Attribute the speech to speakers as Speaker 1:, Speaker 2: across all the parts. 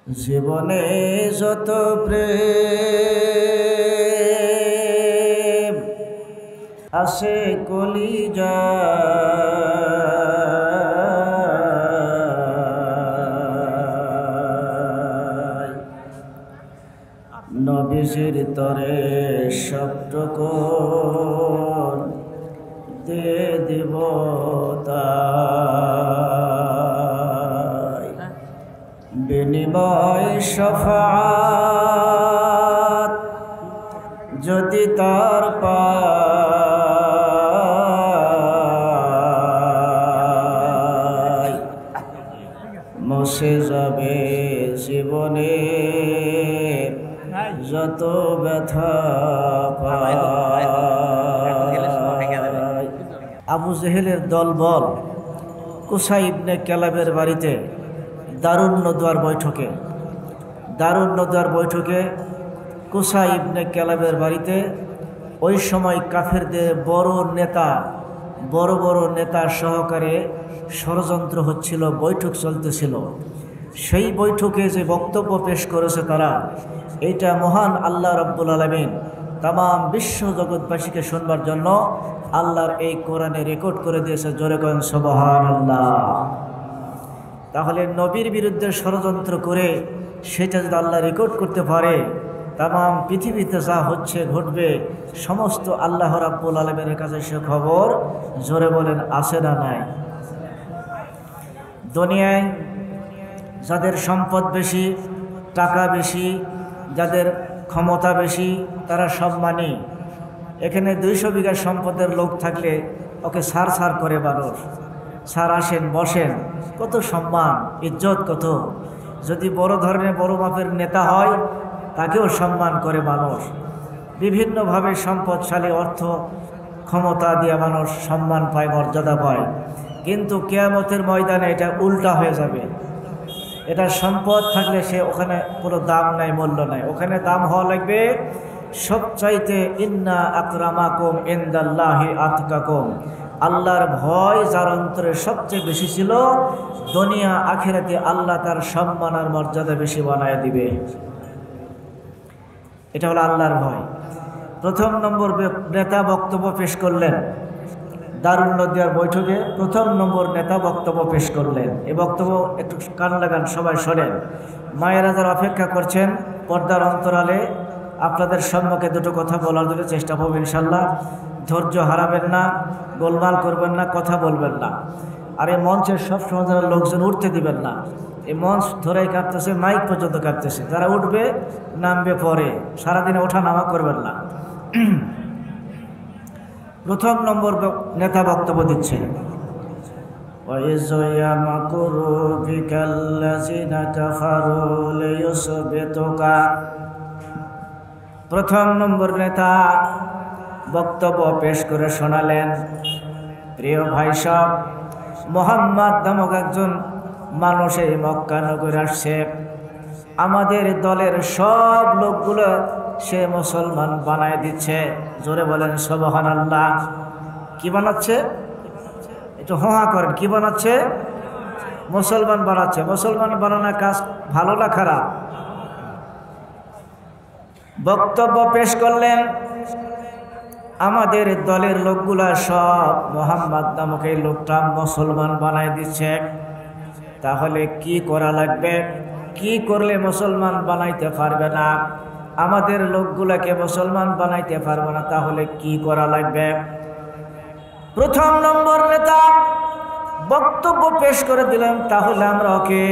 Speaker 1: জীবনে যত প্রেম আসে কলিজায়, নবীজির তরে সবটুকু দে দিব তাই, বিনিময় শফাআত যদি তার পাই, মুছে যাবে জীবনে যত ব্যথা পাই। আবু জেহেলের দলবল কুসাই ইবনে কেলাবের বাড়িতে দারুন নদওয়ার বৈঠকে কুসাই ইবনে কেলাবের বাড়িতে ওই সময় কাফেরদের বড় বড় নেতা সহকারে ষড়যন্ত্র হচ্ছিল, বৈঠক চলতেছিল। সেই বৈঠকে যে বক্তব্য পেশ করেছে তারা, এইটা মহান আল্লাহ রাব্বুল আলামিন তাম বিশ্ব জগৎবাসীকে শুনবার জন্য আল্লাহর এই কোরআনে রেকর্ড করে দিয়েছে। জোরে করেন সুবহানাল্লাহ। তাহলে নবীর বিরুদ্ধে ষড়যন্ত্র করে সেটা যদি আল্লাহ রেকর্ড করতে পারে, তাম পৃথিবীতে যা হচ্ছে ঘটবে সমস্ত আল্লাহ রাব্বুল আলামিনের কাছে সে খবর। জোরে বলেন আছে না নাই? দুনিয়ায় যাদের সম্পদ বেশি, টাকা বেশি, যাদের ক্ষমতা বেশি, তারা সম্মানী। এখানে 200 বিঘা সম্পদের লোক থাকলে ওকে সার করে মানুষ, স্যার আসেন বসেন, কত সম্মান ইজ্জত কত। যদি বড় ধরনের বড় মাপের নেতা হয় তাকেও সম্মান করে মানুষ। বিভিন্নভাবে সম্পদশালী অর্থ ক্ষমতা দিয়ে মানুষ সম্মান পায়, মর্যাদা পায়। কিন্তু কিয়ামতের ময়দানে এটা উল্টা হয়ে যাবে। এটা সম্পদ থাকলে সে ওখানে কোনো দাম নাই, মূল্য নাই। ওখানে দাম হওয়া লাগবে সবচাইতে ইন্না আকরামাকুম ইনদাল্লাহি আতকাকুম, আল্লাহর ভয় যার অন্তরে সবচেয়ে বেশি ছিল, দুনিয়া আখিরাতে আল্লাহ তার সম্মান আর মর্যাদা বেশি বানায় দিবে। এটা হলো আল্লাহর ভয়। প্রথম নম্বর নেতা বক্তব্য পেশ করলেন দারুন নদওয়ার বৈঠকে। প্রথম নম্বর নেতা বক্তব্য পেশ করলেন। এই বক্তব্য একটু কান লাগান, সবাই শোনেন। মায়েরা যারা অপেক্ষা করছেন পর্দার অন্তরালে, আপনাদের সম্মুখে দুটো কথা বলার জন্য চেষ্টা করবেন ইনশাল্লাহ। ধৈর্য হারাবেন না, গোলমাল করবেন না, কথা বলবেন না। আর এই মঞ্চের সবসময় যারা লোকজন উঠতে দিবেন না। এই মঞ্চ ধরেই কাঁপতেছে, মাইক পর্যন্ত কাঁপতেছে। যারা উঠবে নামবে পরে, সারাদিনে ওঠা নামা করবেন না। প্রথম নম্বর নেতা বক্তব্য দিচ্ছে, প্রথম নম্বর নেতা বক্তব্য পেশ করে শোনালেন, প্রিয় ভাই সব, মোহাম্মদ নামক একজন মানুষ এই মক্কা নগরে আসছে। আমাদের দলের সব লোকগুলো সে মুসলমান বানায় দিচ্ছে। জোরে বলেন সুবহানাল্লাহ। কি বানাচ্ছে? একটু হা করেন। কি বানাচ্ছে? মুসলমান বানাচ্ছে। মুসলমান বানানোর কাজ ভালো না খারাপ? বক্তব্য পেশ করলেন, আমাদের দলের লোকগুলা সব মোহাম্মদ নামক এই লোকটা মুসলমান বানায় দিচ্ছে। তাহলে কি করা লাগবে? কি করলে মুসলমান বানাইতে পারবে না? আমাদের লোকগুলাকে মুসলমান বানাইতে পারবে না, তাহলে কি করা লাগবে? প্রথম নম্বর নেতা বক্তব্য পেশ করে দিলেন, তাহলে আমরা ওকে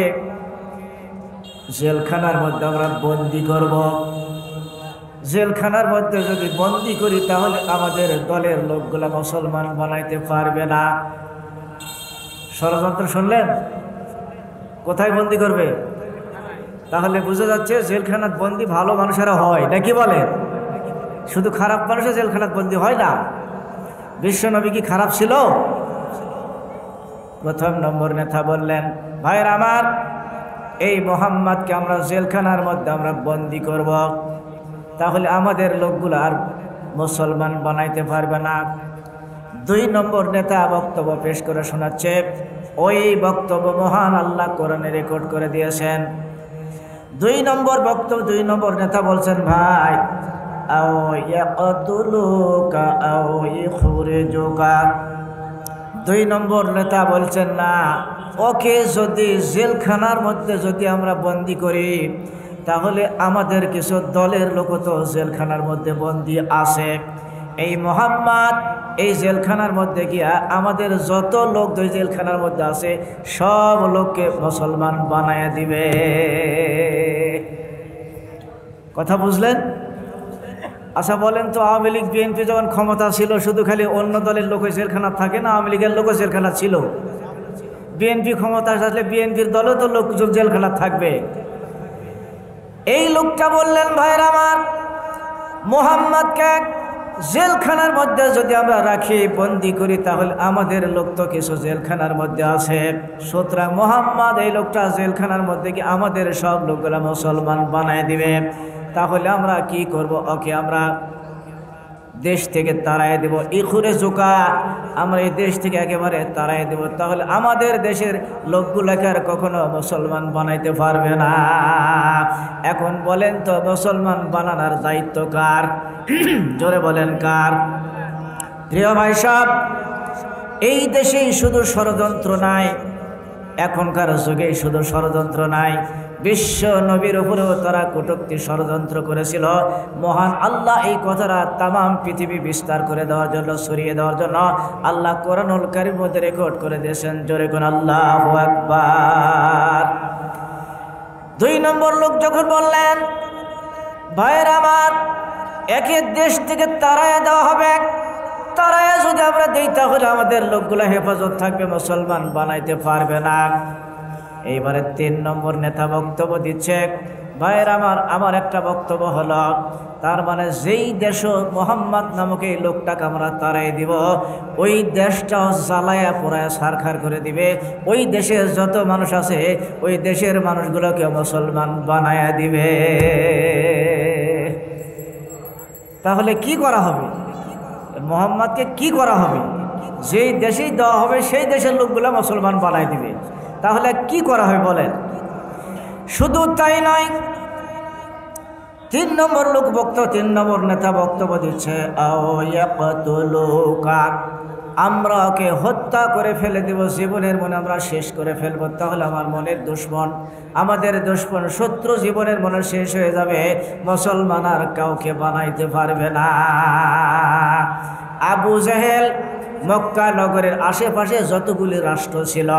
Speaker 1: জেলখানার মধ্যে আমরা বন্দি করব। জেলখানার মধ্যে যদি বন্দি করি তাহলে আমাদের দলের লোকগুলা মুসলমান বানাইতে পারবে না। ষড়যন্ত্র শুনলেন? কোথায় বন্দি করবে? তাহলে বুঝা যাচ্ছে জেলখানাত বন্দি ভালো মানুষেরা হয় নাকি বলেন? শুধু খারাপ মানুষের জেলখানাত বন্দি হয় না। বিশ্বনবী কি খারাপ ছিল? প্রথম নম্বর নেতা বললেন, ভাইয়ের আমার, এই মোহাম্মদকে আমরা জেলখানার মধ্যে আমরা বন্দি করব, তাহলে আমাদের লোকগুলো আর মুসলমান বানাইতে পারবে না। 2 নম্বর নেতা বক্তব্য পেশ করে শোনাচ্ছে, ওই বক্তব্য মহান আল্লাহ কোরআনে রেকর্ড করে দিয়েছেন। দুই নম্বর বক্তব্য, দুই নম্বর নেতা বলছেন, ভাই আও ইয়াকতুলুকা আও ইখরিজুকা। দুই নম্বর নেতা বলছেন, না, ওকে যদি জেলখানার মধ্যে যদি আমরা বন্দি করি, তাহলে আমাদের কিছু দলের লোক তো জেলখানার মধ্যে বন্দি আছে। এই মোহাম্মদ এই জেলখানার মধ্যে গিয়া আমাদের যত লোক ওই জেলখানার মধ্যে আছে সব লোককে মুসলমান বানায় দিবে। কথা বুঝলেন? আচ্ছা বলেন তো, আওয়ামী লীগ বিএনপি যখন ক্ষমতা ছিল শুধু খালি অন্য দলের লোক জেলখানা থাকে না? আওয়ামী লীগের লোকও জেলখানা ছিল। বিএনপি ক্ষমতা আসলে বিএনপির দলও তো লোক জেলখানা থাকবে। এই লোকটা বললেন, ভাইরা আমার, মোহাম্মদকে জেলখানার মধ্যে যদি আমরা রাখি, বন্দি করি, তাহলে আমাদের লোক তো কিছু জেলখানার মধ্যে আছে। সুতরাং মোহাম্মদ এই লোকটা জেলখানার মধ্যে কি আমাদের সব লোকগুলা মুসলমান বানায় দিবে। তাহলে আমরা কি করব? ওকে আমরা দেশ থেকে তাড়াই দেব। ইখুরে জোকা, আমরা এই দেশ থেকে একেবারে তাড়াই দেব। তাহলে আমাদের দেশের লোকগুলাকে আর কখনো মুসলমান বানাইতে পারবে না। এখন বলেন তো, মুসলমান বানানোর দায়িত্ব কার? জোরে বলেন কার? প্রিয় ভাই সাহেব, এই দেশেই শুধু ষড়যন্ত্র নাই, এখনকার যুগেই শুধু ষড়যন্ত্র নাই, বিশ্ব নবীর উপরেও তারা কটূক্তি ষড়যন্ত্র করেছিল। মহান আল্লাহ এই কথাটা তামাম পৃথিবী বিস্তার করে দেওয়ার জন্য, ছড়িয়ে দেওয়ার জন্য আল্লাহ কোরআনুল কারীমের মধ্যে রেকর্ড করে দিয়েছেন। জোরে কোন আল্লাহু আকবার। দুই নম্বর লোক যখন বললেন, ভাইয়ের আমার, একে দেশ থেকে তাড়াইয়া দেওয়া হবে, তাড়াইয়া যদি আমরা দেই তাহলে আমাদের লোকগুলা হেফাজত থাকবে, মুসলমান বানাইতে পারবে না। এইবারে তিন নম্বর নেতা বক্তব্য দিচ্ছে, ভাইয়ের আমার একটা বক্তব্য হলো, তার মানে যেই দেশ মোহাম্মদ নামক এই লোকটাকে আমরা তাড়াই দিব, ওই দেশটাও জ্বালায়া পোড়ায় ছারখার করে দিবে। ওই দেশের যত মানুষ আছে ওই দেশের মানুষগুলোকে মুসলমান বানায়া দিবে। তাহলে কি করা হবে? মোহাম্মদকে কি করা হবে? যেই দেশেই দেওয়া হবে সেই দেশের লোকগুলো মুসলমান বানায় দিবে। তাহলে কি করা হবে বলেন? শুধু তাই নয়, তিন নম্বর লোক তিন নম্বর নেতা বক্তব্য দিচ্ছে, আমরা ওকে হত্যা করে ফেলে দেব, জীবনের মনে আমরা শেষ করে ফেলবো। তাহলে আমার মনের দুশ্মন, আমাদের দুশ্মন শত্রু জীবনের মনে শেষ হয়ে যাবে, মুসলমান আর কাউকে বানাইতে পারবে না। আবু জেহেল মক্কা নগরের আশেপাশে যতগুলি রাষ্ট্র ছিল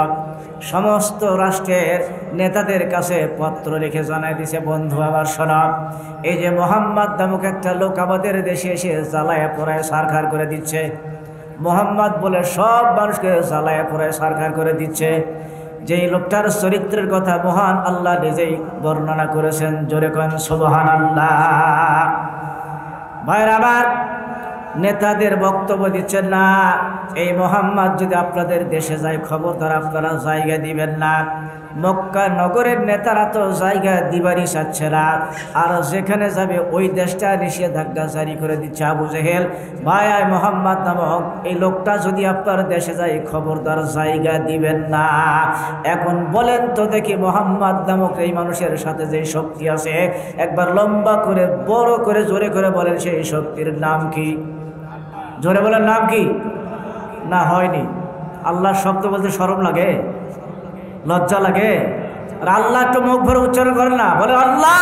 Speaker 1: সমস্ত রাষ্ট্রের নেতাদের কাছে পত্র লিখে জানাই দিছে, বন্ধু আমার শোনো, এই যে মোহাম্মদ নামক একটা লোক আমাদের দেশে এসে জ্বালায় পোড়ায় ছারখার করে দিচ্ছে। মোহাম্মদ বলে সব মানুষকে জ্বালায় পোড়ায় ছারখার করে দিচ্ছে। যেই লোকটার চরিত্রের কথা মহান আল্লাহ নিজেই বর্ণনা করেছেন। জোরে করেন সুবহানাল্লাহ। ভাইরা আমার, নেতাদের বক্তব্য দিচ্ছেন, না, এই মোহাম্মদ যদি আপনাদের দেশে যায় খবরদার আপনারা জায়গা দিবেন না। মক্কা নগরের নেতারা তো জায়গা দিবারই চাচ্ছে না, আর যেখানে যাবে ওই দেশটা নিষেধাজ্ঞা জারি করে দিচ্ছে। আবু জেহেল, ভাই মোহাম্মদ নামক এই লোকটা যদি আপনার দেশে যায় খবরদার জায়গা দিবেন না। এখন বলেন তো দেখি, মোহাম্মদ নামক এই মানুষের সাথে যে শক্তি আছে, একবার লম্বা করে বড় করে জোরে করে বলেন সেই শক্তির নাম কি? জোরে বলেন নাম কি? না, হয়নি। আল্লাহর শব্দ বলতে শরম লাগে, লজ্জা লাগে। আর আল্লাহ একটু মুখ ভরে উচ্চারণ করেন না, বলে আল্লাহ।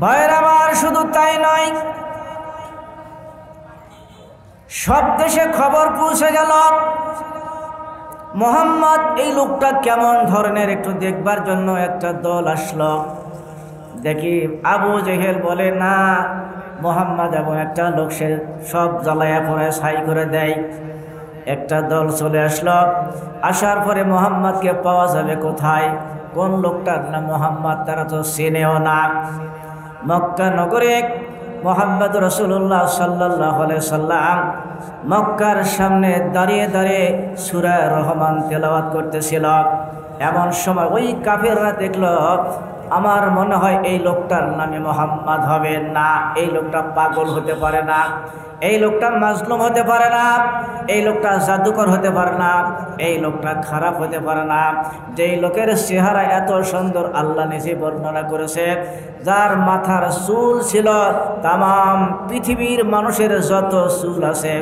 Speaker 1: ভাইয়ের আমার, শুধু তাই নয়, সব দেশে খবর পৌঁছে গেল মোহাম্মদ এই লোকটা কেমন ধরনের, একটু দেখবার জন্য একটা দল আসলো। দেখি আবু জেহেল বলে, না, মোহাম্মদ এমন একটা লোক, সে সব জ্বালায়া পড়ে ছাই করে দেয়। একটা দল চলে আসলো। আসার পরে মোহাম্মদকে পাওয়া যাবে কোথায়? কোন লোকটার নাম মোহাম্মদ তারা তো চেনেও না। মক্কা নগরে মোহাম্মদ রাসূলুল্লাহ সাল্লাল্লাহু আলাইহি সাল্লাম মক্কার সামনে দাঁড়িয়ে দাঁড়িয়ে সূরা রহমান তেলাওয়াত করতেছিল। এমন সময় ওই কাফেররা দেখলো, আমার মনে হয় এই লোকটার নামে মোহাম্মদ হবে না, এই লোকটা পাগল হতে পারে না। এই লোকটা মাজলুম হতে পারে না, এই লোকটা জাদুকর হতে পারে না, এই লোকটা খারাপ হতে পারে না। যেই লোকের চেহারা এত সুন্দর আল্লাহ নিজে বর্ণনা করেছে, যার মাথার চুল ছিল তামাম পৃথিবীর মানুষের যত চুল আছে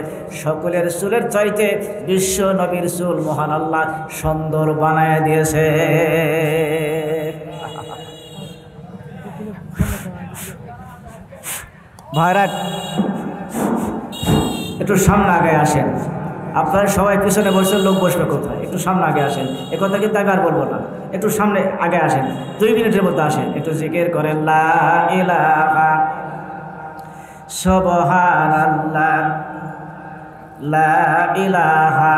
Speaker 1: সকলের চুলের চাইতে বিশ্ব নবীর চুল মহান আল্লাহ সুন্দর বানায় দিয়েছে। ভাইরা একটু সামনে আগে আসেন, আপনারা সবাই পিছনে বসে, লোক বসবে কোথায়? একটু সামনে আগে আসেন। এ কথা কিন্তু আমি আর বলবো না, একটু সামনে আগে আসেন, 2 মিনিটের মধ্যে আসেন। একটু জিকির করেন লা ইলাহা সুবহানাল্লাহ, লা ইলাহা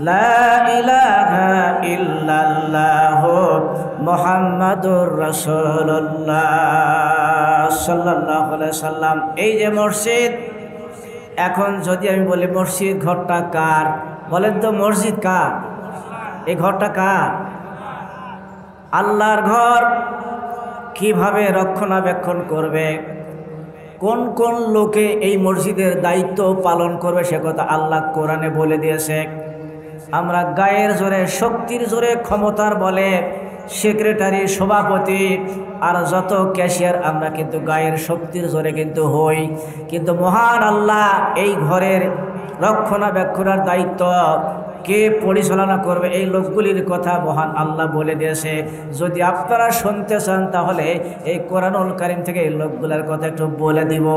Speaker 1: লা ইলাহা ইল্লাল্লাহ মুহাম্মাদুর রাসূলুল্লাহ সাল্লাল্লাহু আলাইহি সাল্লাম। এই যে মসজিদ, এখন যদি আমি বলি মসজিদ ঘরটা কার, বলেন তো মসজিদ কার? এই ঘরটা কার? আল্লাহর ঘর। কিভাবে রক্ষণাবেক্ষণ করবে, কোন কোন লোকে এই মসজিদের দায়িত্ব পালন করবে সে কথা আল্লাহ কোরআনে বলে দিয়েছে। আমরা গায়ের জোরে, শক্তির জোরে, ক্ষমতার বলে সেক্রেটারি, সভাপতি আর যত ক্যাশিয়ার আমরা কিন্তু গায়ের শক্তির জোরে কিন্তু হই, কিন্তু মহান আল্লাহ এই ঘরের রক্ষণাবেক্ষণের দায়িত্ব কে পরিচালনা করবে এই লোকগুলির কথা মহান আল্লাহ বলে দিয়েছে। যদি আপনারা শুনতে চান তাহলে এই কোরআনুল কারীম থেকে এই লোকগুলোর কথা একটু বলে দিব।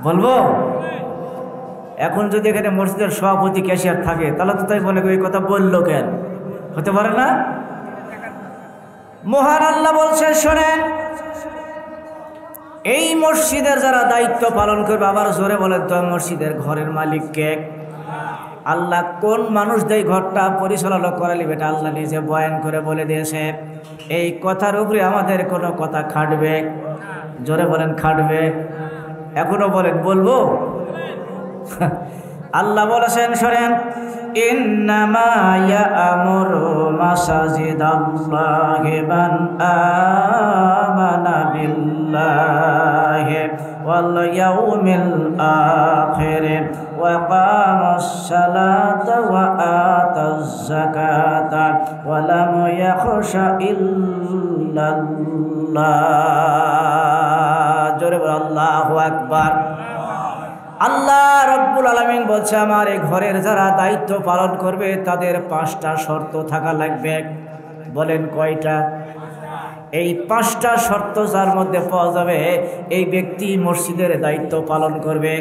Speaker 1: বলবো? এখন যদি এখানে মসজিদের সভাপতি ক্যাশিয়ার থাকে তাহলে তো তাই মনে করি এই কথা বললো কেন? হতে পারে না? মহান আল্লাহ বলছে শোনেন, এই মসজিদের যারা দায়িত্ব পালন করবে, আবার জোরে বলেন তো মসজিদের ঘরের মালিক কে? আল্লাহ কোন মানুষ দেয় ঘরটা পরিচালনা করে নিবে এটা আল্লাহ নিজে বয়ান করে বলে দিয়েছে। এই কথার উপরে আমাদের কোনো কথা খাটবে? জোরে বলেন খাটবে? এখনো বলেন বলবো? আল্লাহ বলেছেন শোনেন, ইন্নামা ইয়া'মুরু মাসাজিদাল্লাহি মান আমানা বিল্লাহি ওয়াল ইয়াউমিল আখির ওয়া কামাস সালাতা ওয়া আতাজ যাকাতা ওয়া লাম ইয়াখশা ইল্লাল্লাহ। জোরে বল আল্লাহু আকবার। আল্লাহ রব্বুল আলামিন বলছে আমার এই ঘরের যারা দায়িত্ব পালন করবে তাদের 5টা শর্ত থাকা লাগবে। বলেন কয়টা? এই 5টা শর্ত যার মধ্যে পাওয়া যাবে এই ব্যক্তি মসজিদের দায়িত্ব পালন করবে।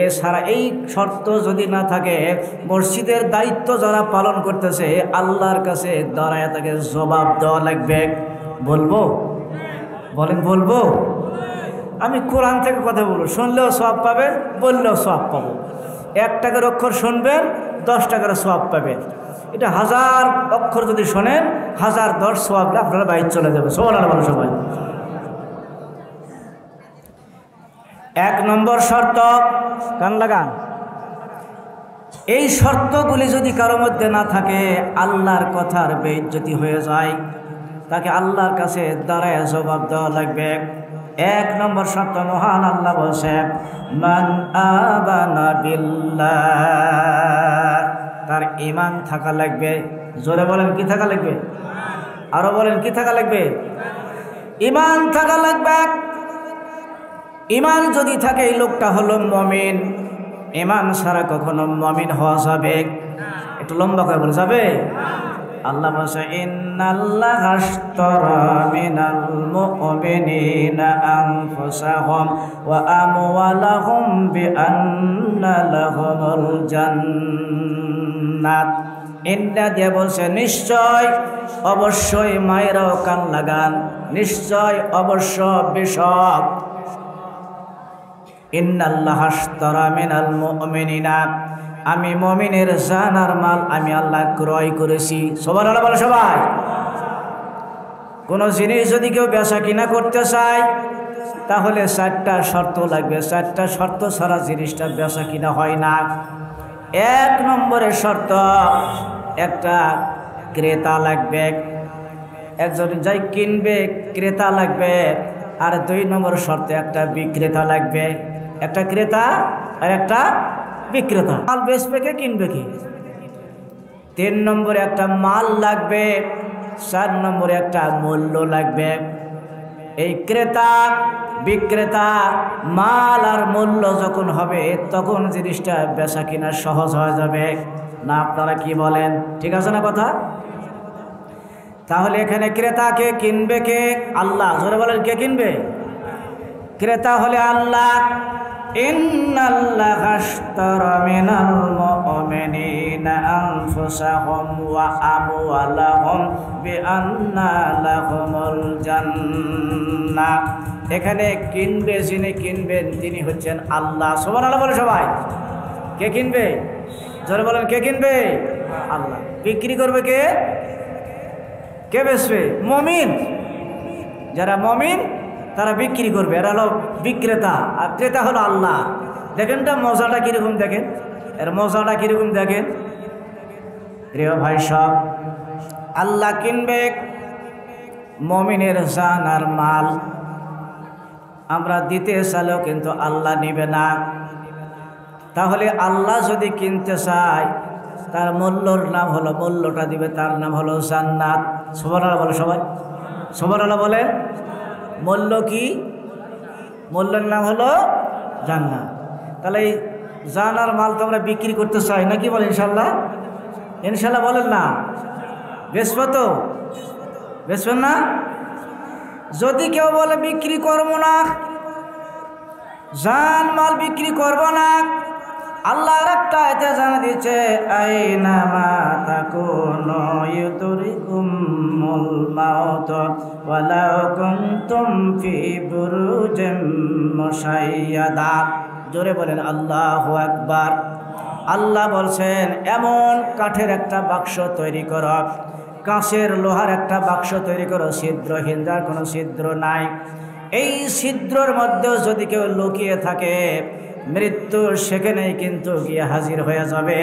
Speaker 1: এছাড়া এই শর্ত যদি না থাকে, মসজিদের দায়িত্ব যারা পালন করতেছে আল্লাহর কাছে দাঁড়ায় তাকে জবাব দেওয়া লাগবে। বলবো? বলেন বলবো? আমি কোরআন থেকে কথা বলবো, শুনলেও সওয়াব পাবেন, বললেও সওয়াব পাবো। 1 টাকার অক্ষর শুনবেন, 10 টাকার সওয়াব পাবেন। এটা 1000 অক্ষর যদি শোনেন, 1010 সওয়াব আপনারা বাইরে চলে যাবে। সুবহানাল্লাহ সবাই। 1 নম্বর শর্ত, কান লাগান, এই শর্তগুলি যদি কারো মধ্যে না থাকে, আল্লাহর কথার বেইজ্জতি হয়ে যায়, তাকে আল্লাহর কাছে দাঁড়ায় জবাব দেওয়া লাগবে। 1 নম্বর শর্ত মহান আল্লাহ বলছে মান আমানা বিল্লাহ, তার ঈমান থাকা লাগবে। জোরে বলেন কি থাকা লাগবে? আরো বলেন কি থাকা লাগবে? ঈমান থাকা লাগবে। ঈমান যদি থাকে এই লোকটা হলো মুমিন। ঈমান ছাড়া কখনো মুমিন হওয়া যাবে? একটু লম্বা করে বলে যাবে? আল্লাহ বলছে ইন্নাল্লাহা আশতারা মিনাল মুমিনিনা আনফুসাহুম ওয়া আমওয়ালাহুম বিআন্না লাহুমুল জান্নাত। ইন্না দিয়ে বলছে নিশ্চয়, অবশ্যই, মায়েরাও কান লাগান, নিশ্চয়, অবশ্য, বিশক। ইন্নাল্লাহা আশতারা মিনাল মুমিনিনা, আমি মুমিনের জান আর মাল আমি আল্লাহ ক্রয় করেছি। সুবহানাল্লাহ বলে সবাই। কোন জিনিস যদি কেউ বেচা কিনা করতে চায় তাহলে 4টা শর্ত লাগবে। 4টা শর্ত ছাড়া জিনিসটা বেচা কিনা হয় না। 1 নম্বরের শর্ত, একটা ক্রেতা লাগবে। একজন যাই কিনবে, ক্রেতা লাগবে। আর 2 নম্বর শর্তে একটা বিক্রেতা লাগবে, একটা ক্রেতা আর একটা বিক্রেতা। মাল বেচবে কে, কিনবে কি? 3 নম্বরে একটা মাল লাগবে, 4 নম্বরে একটা মূল্য লাগবে। এই ক্রেতা বিক্রেতা মাল আর মূল্য যখন হবে তখন জিনিসটা বেচা কিনা সহজ হয়ে যাবে না? আপনারা কি বলেন? ঠিক আছে না কথা? তাহলে এখানে ক্রেতাকে কিনবে কে? আল্লাহ। জোরে বলেন, কে কিনবে? ক্রেতা হলে আল্লাহ। ইন্নাল্লাহা আশতারা মিনাল মুমিনিনা আনফুসাহুম ওয়া আমওয়ালাহুম বিআন্না লাহুমুল জান্নাহ। এখানে কিনবে, যিনি কিনবেন তিনি হচ্ছেন আল্লাহ। সুবহানাল্লাহ বলে সবাই। কে কিনবে? জোরে বলেন, কে কিনবে? আল্লাহ। বিক্রি করবে কে? কে বেচবে? মুমিন। যারা মুমিন তারা বিক্রি করবে, এরা হলো বিক্রেতা, আর ক্রেতা হলো আল্লাহ। দেখেন তো মজাটা কীরকম, দেখেন এর মজাটা কীরকম দেখেন। প্রিয় ভাই সব, আল্লাহ কিনবে মুমিনের জান আর মাল। আমরা দিতে চাইলেও কিন্তু আল্লাহ নিবে না। তাহলে আল্লাহ যদি কিনতে চায় তার মূল্যর নাম হলো, মূল্যটা দিবে, তার নাম হলো জান্নাত। সুবহানাল্লাহ বলে সবাই। সুবহানাল্লাহ বলেন। মূল্য কি? মূল্যের নাম হলো জান্নাত। তাহলে এই জান আর মাল তো আমরা বিক্রি করতে চাই নাকি বলেন? ইনশাল্লাহ। ইনশাল্লাহ বলেন না? বেচবো তো? বেচবেন না? যদি কেউ বলে বিক্রি করবো না, জান মাল বিক্রি করবো না, আল্লাহ একটা আয়াতে জানা দিয়েছে, আইনামা তাকুনু ইউদরিকুমুল মাউত ওয়ালাউ কুনতুম ফি বুরুজিম মুশাইয়াদা। জোরে বলেন আল্লাহু আকবার। আল্লাহ বলছেন, এমন কাঠের একটা বাক্স তৈরি করো, কাঁচের লোহার একটা বাক্স তৈরি করো, ছিদ্রহীন, যার কোনো ছিদ্র নাই। এই ছিদ্রর মধ্যেও যদি কেউ লুকিয়ে থাকে, মৃত্যু সেখানেই কিন্তু গিয়ে হাজির হয়ে যাবে।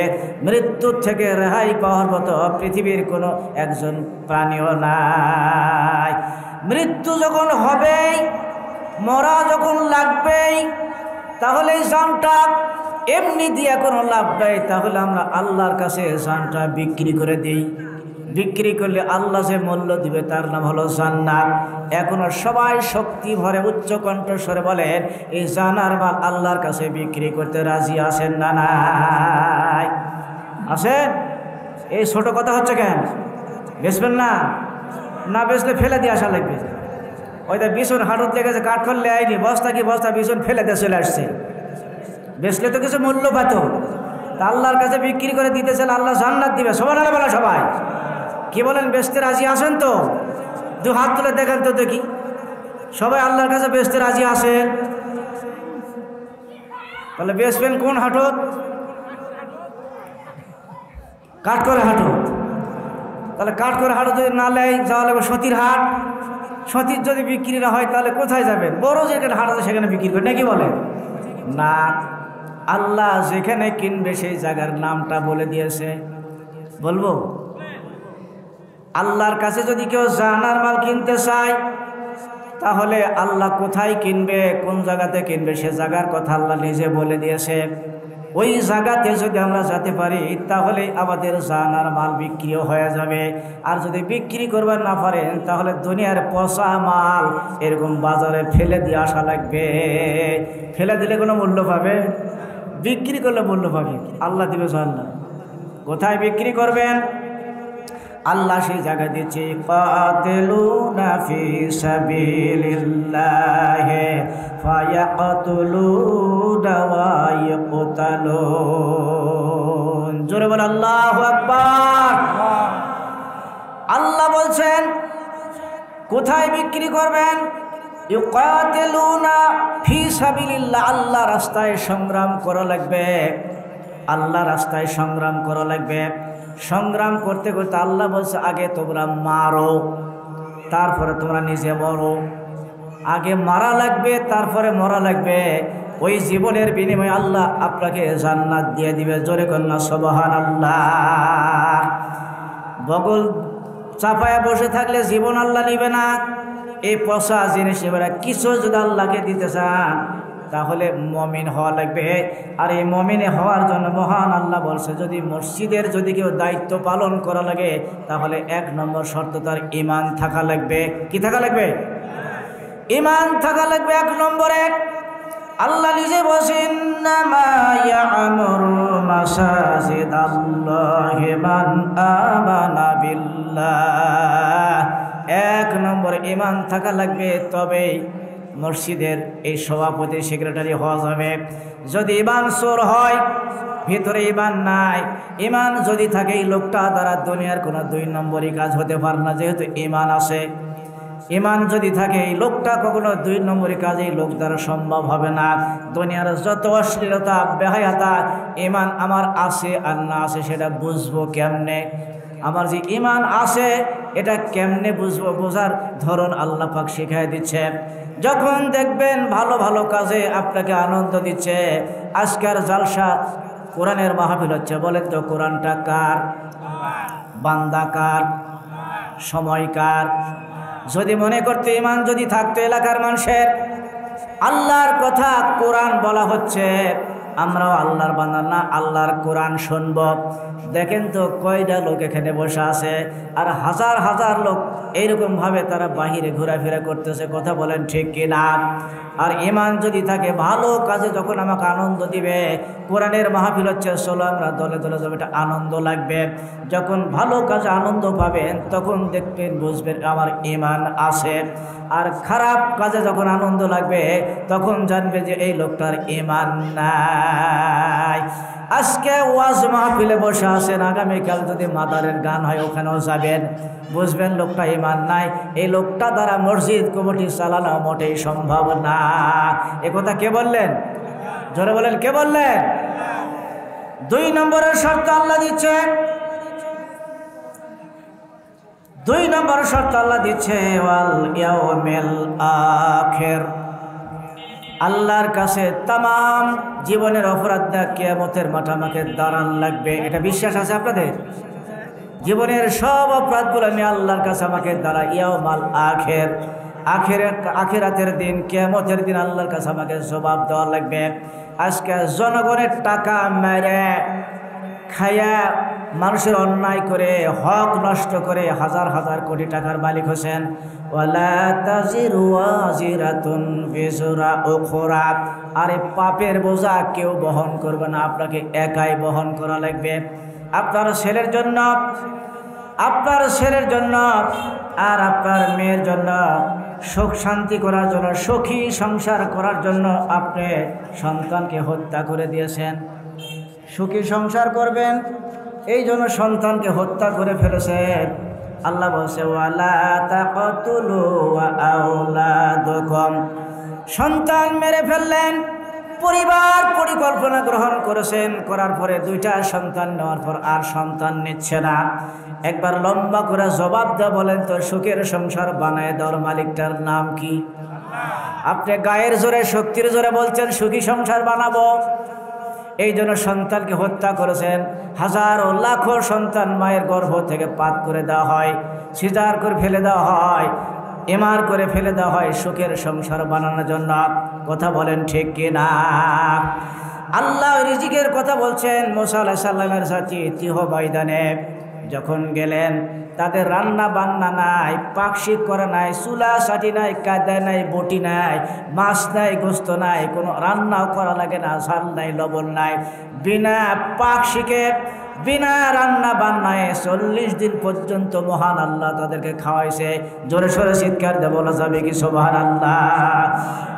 Speaker 1: মৃত্যুর থেকে রেহাই পাওয়ার মতো পৃথিবীর কোনো একজন প্রাণীও নাই। মৃত্যু যখন হবেই, মরা যখন লাগবেই, তাহলে এই জানটা এমনি দিয়ে কোনো লাভ নেই। তাহলে আমরা আল্লাহর কাছে জানটা বিক্রি করে দিই। বিক্রি করলে আল্লাহ যে মূল্য দিবে তার নাম হলো জান্নাত। এখনো সবাই শক্তি ভরে উচ্চ কণ্ঠস্বরে বলেন, এই জানার মাল আল্লাহর কাছে বিক্রি করতে রাজি আছেন না নাই? আছেন? এই ছোট কথা হচ্ছে কেন? বেচবেন না? না বেচলে ফেলে দিয়ে আসা লাগবে। ওই তো বিছুন হাঁটুর লেগেছে, কাঠ করলে আইনি, বস্তা কি বস্তা বিছুন ফেলে দিয়ে চলে আসছে। বেচলে তো কিছু মূল্য পাত। তা আল্লাহর কাছে বিক্রি করে দিতেছেন, আল্লাহ জান্নাত দিবে। সুবহানাল্লাহ বলা সবাই। কি বলেন, বেচতে রাজি আছেন তো? দু হাত তুলে দেখেন তো দেখি, সবাই আল্লাহর কাছে বেচতে রাজি আছেন? তাহলে বেচবেন কোন হাটত? কাঠ করে হাটত। তাহলে কাঠ করে হাটত যদি না নেয়, যাওয়া লাগবে সতীর হাট। সতীর যদি বিক্রি না হয় তাহলে কোথায় যাবেন? বড় যেখানে হাট আছে সেখানে বিক্রি করে নাকি বলেন না? আল্লাহ যেখানে কিনবে সেই জায়গার নামটা বলে দিয়েছে। বলবো? আল্লাহর কাছে যদি কেউ জানার মাল কিনতে চায়, তাহলে আল্লাহ কোথায় কিনবে, কোন জায়গাতে কিনবে, সে জায়গার কথা আল্লাহ নিজে বলে দিয়েছে। ওই জায়গাতে যদি আমরা যেতে পারি তাহলে আমাদের জানার মাল বিক্রিও হয়ে যাবে। আর যদি বিক্রি করবার না পারেন তাহলে দুনিয়ার পচা মাল এরকম বাজারে ফেলে দিয়ে আসা লাগবে। ফেলে দিলে কোনো মূল্য পাবে? বিক্রি করলে মূল্য পাবে। আল্লাহ দিবে জান্নাত। কোথায় বিক্রি করবেন? আল্লাহ সেই জায়গা দিচ্ছে, কাতিলুনা ফি সাবিলিল্লাহ ফায়াকতুলুনা ওয়া ইয়াকতালুন। জোরে বল আল্লাহু আকবার। আল্লাহ বলছেন কোথায় বিক্রি করবেন? ইউকাতিলুনা ফি সাবিলিল্লাহ। আল্লাহ রাস্তায় সংগ্রাম করা লাগবে। আল্লাহ রাস্তায় সংগ্রাম করা লাগবে। সংগ্রাম করতে করতে আল্লাহ বলছে, আগে তোমরা মারো, তারপরে তোমরা নিজে মরো। আগে মারা লাগবে, তারপরে মরা লাগবে। ওই জীবনের বিনিময়ে আল্লাহ আপনাকে জান্নাত দিয়ে দিবে। জোরে কন্যা সুবহানাল্লাহ। বগল চাপায় বসে থাকলে জীবন আল্লাহ নিবে না। এই পচা জিনিস এবারে কিছু যদি আল্লাহকে দিতে চান তাহলে মমিন হওয়া লাগবে। আর এই মমিনে হওয়ার জন্য মহান আল্লাহ বলছে, যদি মসজিদের যদি কেউ দায়িত্ব পালন করা লাগে তাহলে 1 নম্বর শর্ত তার ঈমান থাকা লাগবে। কি থাকা লাগবে? ঈমান থাকা লাগবে 1 নম্বরে। আল্লাহ নিজে বলেন, ইন্নামা ইয়া'মুরু মাসাজিদাল্লাহি মান আমানা বিল্লাহ। 1 নম্বর ঈমান থাকা লাগবে, তবেই মসজিদের এই সভাপতি সেক্রেটারি হওয়া যাবে। যদি ঈমান চোর হয়, ভিতরে ঈমান নাই, ঈমান যদি থাকে এই লোকটা দ্বারা দুনিয়ার কোনো 2 নম্বরই কাজ হতে পারে না, যেহেতু ঈমান আছে। ঈমান যদি থাকে এই লোকটা কখনো 2 নম্বরই কাজ এই লোক দ্বারা সম্ভব হবে না। দুনিয়ার যত অশ্লীলতা বেহায়াতা, ঈমান আমার আছে আর না আছে সেটা বুঝবো কেমনে? আমার যে ঈমান আছে এটা কেমনে বুঝবো? বোঝার ধরন আল্লাহ পাক শিখাই দিচ্ছে। যখন দেখবেন ভালো ভালো কাজে আপনাকে আনন্দ দিচ্ছে, আজকের জালসা কোরআনের মাহফিল হচ্ছে, বলেন তো কোরআনটা কার? বান্দা কার? সময় কার? যদি মনে করতে ঈমান যদি থাকতো এলাকার মানুষের, আল্লাহর কথা কোরআন বলা হচ্ছে, আমরাও আল্লাহর বান্দা না, আল্লাহর কোরআন শুনব। দেখেন তো কয়টা লোক এখানে বসে আছে, আর হাজার হাজার লোক এইরকমভাবে তারা বাহিরে ঘোরাফেরা করতেছে। কথা বলেন ঠিক কিনা? আর ঈমান যদি থাকে, ভালো কাজে যখন আমাকে আনন্দ দিবে, কোরআনের মাহফিল হচ্ছে, চলো আমরা দলে দলে যাবে, এটা আনন্দ লাগবে। যখন ভালো কাজে আনন্দ পাবেন তখন দেখবেন, বুঝবেন আমার ঈমান আছে। আর খারাপ কাজে যখন আনন্দ লাগবে তখন জানবে যে এই লোকটার ঈমান নাই। আজকে ওয়াজ মাহফিলে বসে আছেন, আগামীকাল যদি মাদারের গান হয় ওখানেও যাবেন, বুঝবেন লোকটা ঈমান নাই। এই লোকটা দ্বারা মসজিদ কমিটি চালানো মোটেই সম্ভব না। একথা কে বললেন? জোরে বলেন, কে বললেন? 2 নম্বরের শর্ত আল্লাহ দিচ্ছে, 2 নম্বর শর্ত আল্লাহ দিচ্ছে, ওয়াল ইয়াউমিল আখির। আল্লাহর কাছে তামাম জীবনের অপরাধ দা কিয়ামতের মাঠে আমাকে দাঁড়ান লাগবে। এটা বিশ্বাস আছে আপনাদের? জীবনের সব অপরাধগুলো নিয়ে আল্লাহর কাছে আমাকে দাঁড়া, ইয়াউমাল আখির, আখিরাতের দিন, কিয়ামতের দিন আল্লাহর কাছে আমাকে জবাব দেওয়া লাগবে। আজকে জনগণের টাকা মেরে খায়া, মানুষের অন্যায় করে, হক নষ্ট করে হাজার হাজার কোটি টাকার মালিক হোসেন। ওয়ালা তাজিরু ওয়াজিরাতুন বিজরা উখরা। আরে পাপের বোঝা কেউ বহন করবে না, আপনাকে একাই বহন করা লাগবে। আপনার ছেলের জন্য, আপনার ছেলের জন্য আর আপনার মেয়ের জন্য সুখ শান্তি করার জন্য, সুখী সংসার করার জন্য আপনি সন্তানকে হত্যা করে দিয়েছেন। সুখী সংসার করবেন এই জন্য সন্তানকে হত্যা করে ফেলেছেন। আল্লাহ বলছে, ওয়ালা তাকতুলু আওলাদাকুম। সন্তান মেরে ফেললেন, পরিবার পরিকল্পনা গ্রহণ করেছেন, করার পরে 2টা সন্তান নেওয়ার পর আর সন্তান নিচ্ছে না। একবার লম্বা করে জবাব দেওয়া, বলেন তো সুখের সংসার বানায় দেওয়ার মালিকটার নাম কি? আপনি গায়ের জোরে, শক্তির জোরে বলছেন সুখী সংসার বানাবো, এই জন্য সন্তানকে হত্যা করেছেন। হাজারো লাখো সন্তান মায়ের গর্ভ থেকে পাত করে দেওয়া হয়, সিজার করে ফেলে দেওয়া হয়, এমআর করে ফেলে দেওয়া হয় সুখের সংসার বানানোর জন্য। কথা বলেন ঠিক কিনা? আল্লাহ রিজিকের কথা বলছেন। মুসা আলাইহিস সালামের সাথে তিহ ময়দানে যখন গেলেন, তাদের রান্না বান্না নাই, পাকশিক করা নাই, চুলা সাটি নাই, কায়দা নাই, বটি নাই, মাছ নাই, গোস্ত নাই, কোনো রান্নাও করা লাগে না, ঝাল নাই, লবণ নাই। বিনা পাকশিকে, বিনা রান্না বান্নায় 40 দিন পর্যন্ত মহান আল্লাহ তাদেরকে খাওয়াইছে। জোরে সোরে চিৎকার দিয়ে বলা যাবে কি সুবহানাল্লাহ?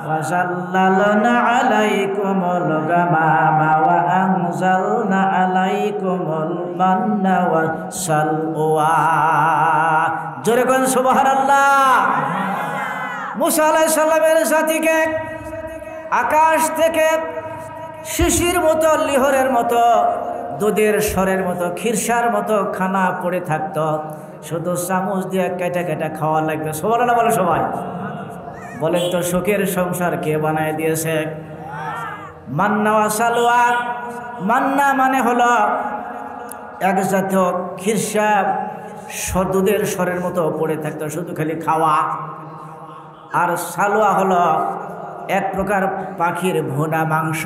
Speaker 1: ওয়াসাল্লালনা আলাইকুমুল গামামা ওয়া আনজালনা আলাইকুমুল মান্না ওয়াসসালওয়া। জোরে কোন সুবহানাল্লাহ? মুসা আলাইহিস সালামের জাতিকে আকাশ থেকে শিশির মতো, লিহরের মতো, দুধের স্বরের মতো, খিরসার মতো খানা পড়ে থাকতো, শুধু চামচ দিয়ে কেটে কেটে খাওয়া লাগবে। সুবহানাল্লাহ বলে সবাই। বলেন তো সুখের সংসার কে বানায় দিয়েছে? মান্না ওয়া সালওয়া। মান্না মানে হলো এক জাতীয় খিরসা, দুধের স্বরের মতো পড়ে থাকতো, শুধু খালি খাওয়া। আর সালুয়া হলো এক প্রকার পাখির ভুনা মাংস।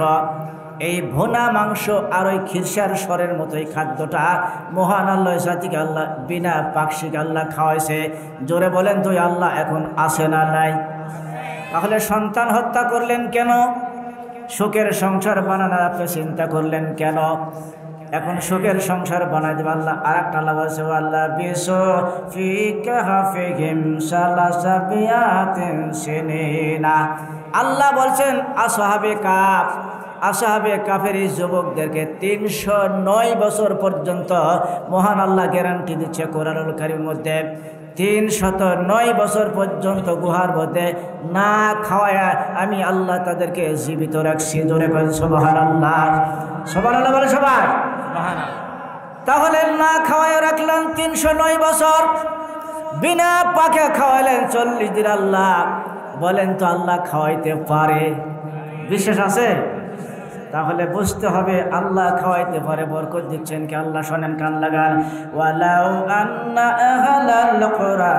Speaker 1: এই ভুনা মাংস আর ওই খিরসার স্বরের মতোই খাদ্যটা মহান আল্লাহ জাতিকে আল্লাহ বিনা পাক্ষিক আল্লাহ খাওয়াইছে। জোরে বলেন তো আল্লাহ এখন আসে না নাই? তাহলে সন্তান হত্যা করলেন কেন? সুখের সংসার বানানোর আপনি চিন্তা করলেন কেন? এখন সুখের সংসার বানাই দেবে আল্লাহ। আর একটা আল্লাহ বলছে আল্লাহ বিশো ফি কাহফিহিম সালাসাবিয়াতিন সিনিনা। আল্লাহ বলছেন আসহাবে কাফের এই যুবকদেরকে 309 বছর পর্যন্ত মহান আল্লাহ গ্যারান্টি দিচ্ছে কোরআনুল কারীমের মধ্যে। 309 বছর পর্যন্ত গুহার মধ্যে না খাওয়ায়া আমি আল্লাহ তাদেরকে জীবিত রাখছি। জোরে বলেন সুবহানাল্লাহ। সুবহানাল্লাহ বলে সবাই। তাহলে না খাওয়ায় রাখলেন 309 বছর, বিনা পাকে খাওয়াইলেন 40 দিন। আল্লাহ বলেন তো আল্লাহ খাওয়াইতে পারে? বিশ্বাস আছে? তাহলে বুঝতে হবে আল্লাহ খাওয়াইতে পারে, বরকত দিচ্ছেন কি আল্লাহ। শোনেন, কান লাগান। ওয়ালাউ আন্না আহলাল কুরআ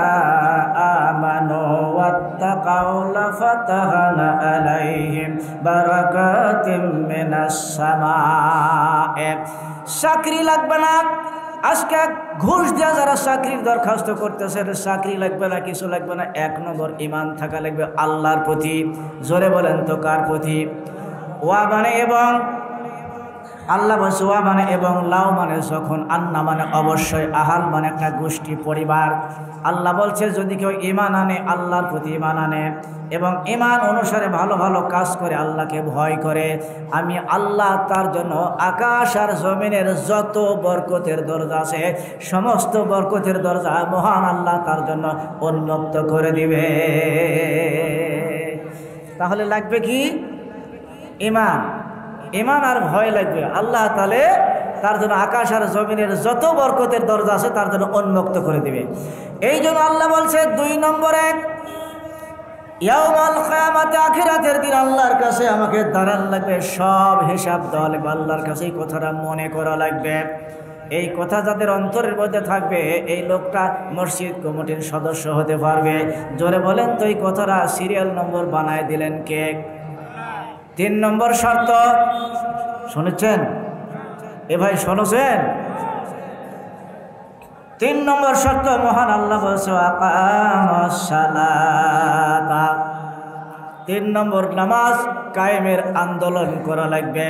Speaker 1: আমানু ওয়াত্তাকাউ লাফাতাহনা আলাইহিম বারাকাতিম মিনাস সামায়ে। চাকরি লাগবে না, আজকে ঘুষ দেওয়া যারা চাকরির দরখাস্ত করতেছে, চাকরি লাগবে না, কিছু লাগবে না। 1 নম্বর ঈমান থাকা লাগবে আল্লাহর প্রতি। জোরে বলেন তো কার প্রতি? ওয়া মানে এবং, আল্লাহ বলছে ওয়া মানে এবং, লাউ মানে যখন, আন্না মানে অবশ্যই, আহাল মানে একটা গোষ্ঠী পরিবার। আল্লাহ বলছে যদি কেউ ঈমান আনে, আল্লাহর প্রতি ঈমান আনে এবং ঈমান অনুসারে ভালো ভালো কাজ করে, আল্লাহকে ভয় করে, আমি আল্লাহ তার জন্য আকাশ আর জমিনের যত বরকতের দরজা আছে সমস্ত বরকতের দরজা মহান আল্লাহ তার জন্য উন্মুক্ত করে দিবে। তাহলে লাগবে কি? ঈমান। ঈমান আর ভয় লাগবে। আল্লাহ তাআলা তার জন্য আকাশ আর জমিনের যত বরকতের দরজা আছে তার জন্য উন্মুক্ত করে দিবে। এই জন্য আল্লাহ বলছে 2 নম্বরে, ইয়াউমাল কিয়ামাতে, আখিরাতের দিন আল্লাহর কাছে আমাকে দাঁড়ান লাগবে, সব হিসাব দেওয়া লাগবে আল্লাহর কাছে। এই কথাটা মনে করা লাগবে। এই কথা যাদের অন্তরের মধ্যে থাকবে এই লোকটা মসজিদ কমিটির সদস্য হতে পারবে। জোরে বলেন তো এই কথাটা সিরিয়াল নম্বর বানায় দিলেন কে? 3 নম্বর শর্ত শুনেছেন? এ ভাই শুনেছেন? 3 নম্বর শর্ত মহান আল্লাহ বলছে আকামাস সালাতা। 3 নম্বর নামাজ কায়েমের আন্দোলন করা লাগবে।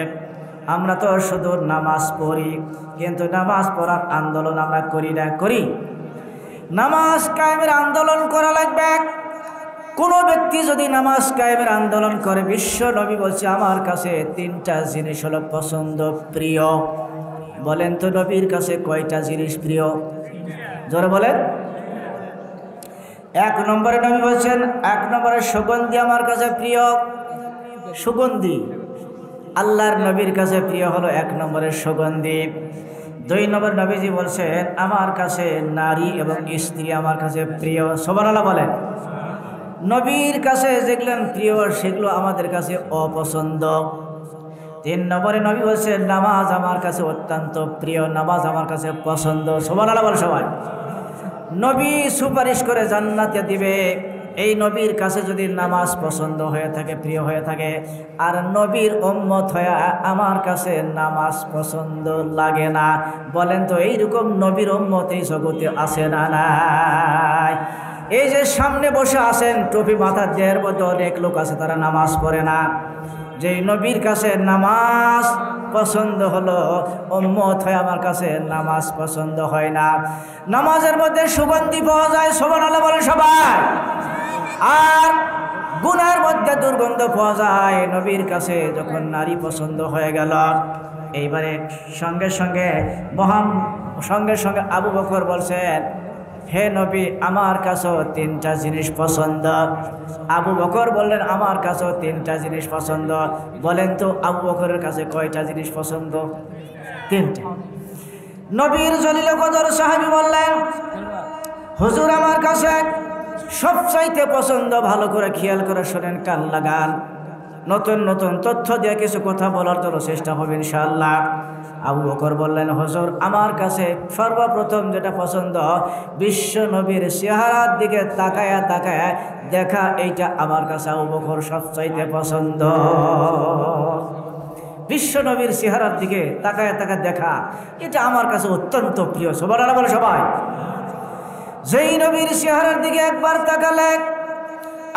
Speaker 1: আমরা তো শুধু নামাজ পড়ি, কিন্তু নামাজ পড়ার আন্দোলন আমরা করি না? করি। নামাজ কায়েমের আন্দোলন করা লাগবে। কোনো ব্যক্তি যদি নামাজ কায়েমের আন্দোলন করে, বিশ্ব নবী বলছে আমার কাছে 3টা জিনিস হলো পছন্দ, প্রিয়। বলেন তো নবীর কাছে কয়টা জিনিস প্রিয়? জোরে বলেন। 1 নম্বরে নবী বলছেন, 1 নম্বরে সুগন্ধি আমার কাছে প্রিয়। সুগন্ধি আল্লাহর নবীর কাছে প্রিয় হলো 1 নম্বরে সুগন্ধি। 2 নম্বর নবীজি বলছেন আমার কাছে নারী এবং স্ত্রী আমার কাছে প্রিয়। সুবহানাল্লাহ বলেন। নবীর কাছে যেগুলো প্রিয় সেগুলো আমাদের কাছে অপছন্দ। 3 নম্বরে নবী বলছেন নামাজ আমার কাছে অত্যন্ত প্রিয়, নামাজ আমার কাছে পছন্দ। সুবহানাল্লাহ বল সবাই। নবী সুপারিশ করে জান্নাতে দিবে। এই নবীর কাছে যদি নামাজ পছন্দ হয়ে থাকে, প্রিয় হয়ে থাকে, আর নবীর উম্মত হয়ে আমার কাছে নামাজ পছন্দ লাগে না, বলেন তো এইরকম নবীর উম্মত এই জগতে আছে না নাই? এই যে সামনে বসে আছেন টুপি মাথার দেহের মধ্যে অনেক লোক আছে তারা নামাজ পড়ে না। যেই নবীর কাছে নামাজ পছন্দ হলো, উম্মত হয়ে আমার কাছে নামাজ পছন্দ হয় না। নামাজের মধ্যে সুগন্ধি পাওয়া যায়, সুবহানাল্লাহ বলে সবাই। আর গুনার মধ্যে দুর্গন্ধ পাওয়া যায়। নবীর কাছে যখন নারী পছন্দ হয়ে গেল, এইবারে সঙ্গে সঙ্গে আবু বকর বলছেন হে নবী আমার কাছেও 3টা জিনিস পছন্দ। আবু বকর বললেন আমার কাছেও 3টা জিনিস পছন্দ। বলেন তো আবু বকরের কাছে কয়টা জিনিস পছন্দ? 3টা। নবীর জলিল কদর সাহাবী বললেন হুজুর আমার কাছে সবচাইতে পছন্দ, ভালো করে খেয়াল করে শোনেন, কান লাগান, নতুন নতুন তথ্য দিয়ে কিছু কথা বলার জন্য চেষ্টা হবে ইনশাআল্লাহ। আবু বকর বললেন, হুজুর আমার কাছে সর্বপ্রথম যেটা পছন্দ বিশ্ব নবীর চেহারার দিকে তাকায়া তাকায়া দেখা, এইটা আমার কাছে আবু বকর সবচাইতে পছন্দ। বিশ্ব নবীর চেহারার দিকে তাকায়া তাকায়া দেখা, এটা আমার কাছে অত্যন্ত প্রিয়। সুবহানাল্লাহ বলে সবাই। যেই নবীর চেহারার দিকে একবার তাকালে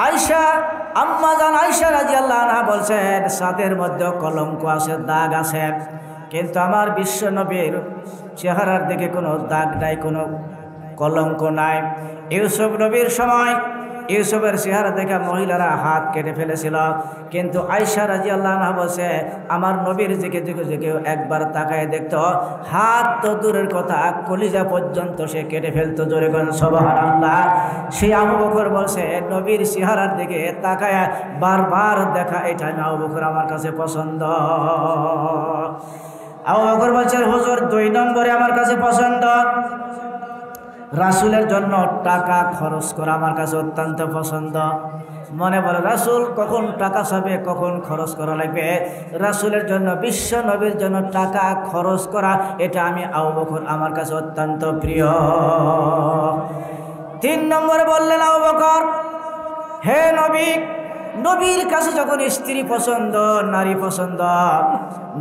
Speaker 1: আয়েশা, আম্মা জান আয়েশা রাদিয়াল্লাহু আনহা বলছেন, ছাদের মধ্যে কলঙ্ক আছে, দাগ আছে, কিন্তু আমার বিশ্ব নবীর চেহারার দিকে কোনো দাগ নাই, কোনো কলঙ্ক নাই। ইউসুফ নবীর সময় ইউসুফের চেহারা দেখে মহিলারা হাত কেটে ফেলেছিল, কিন্তু আয়েশা রাদিয়াল্লাহু আনহা বলছে, আমার নবীর দিকে কেউ একবার তাকায় দেখতো, হাত তো দূরের কথা, কলিজা পর্যন্ত সে কেটে ফেলতো। জোরে বলেন সুবহানাল্লাহ। সেই আবু বকর বলছে, নবীর চেহারার দিকে তাকায় বারবার দেখা, এটা আবু বকর আমার কাছে পছন্দ। আবু বকর বলছেন, হুজুর 2 নম্বরে আমার কাছে পছন্দ রাসূলের জন্য টাকা খরচ করা আমার কাছে অত্যন্ত পছন্দ। মনে বলে রাসূল কখন টাকা চাবে, কখন খরচ করা লাগবে, রাসূলের জন্য বিশ্ব নবীর জন্য টাকা খরচ করা, এটা আমি আবু বকর আমার কাছে অত্যন্ত প্রিয়। 3 নম্বরে বললেন আবু বকর, হে নবী, নবীর কাছে যখন স্ত্রী পছন্দ, নারী পছন্দ,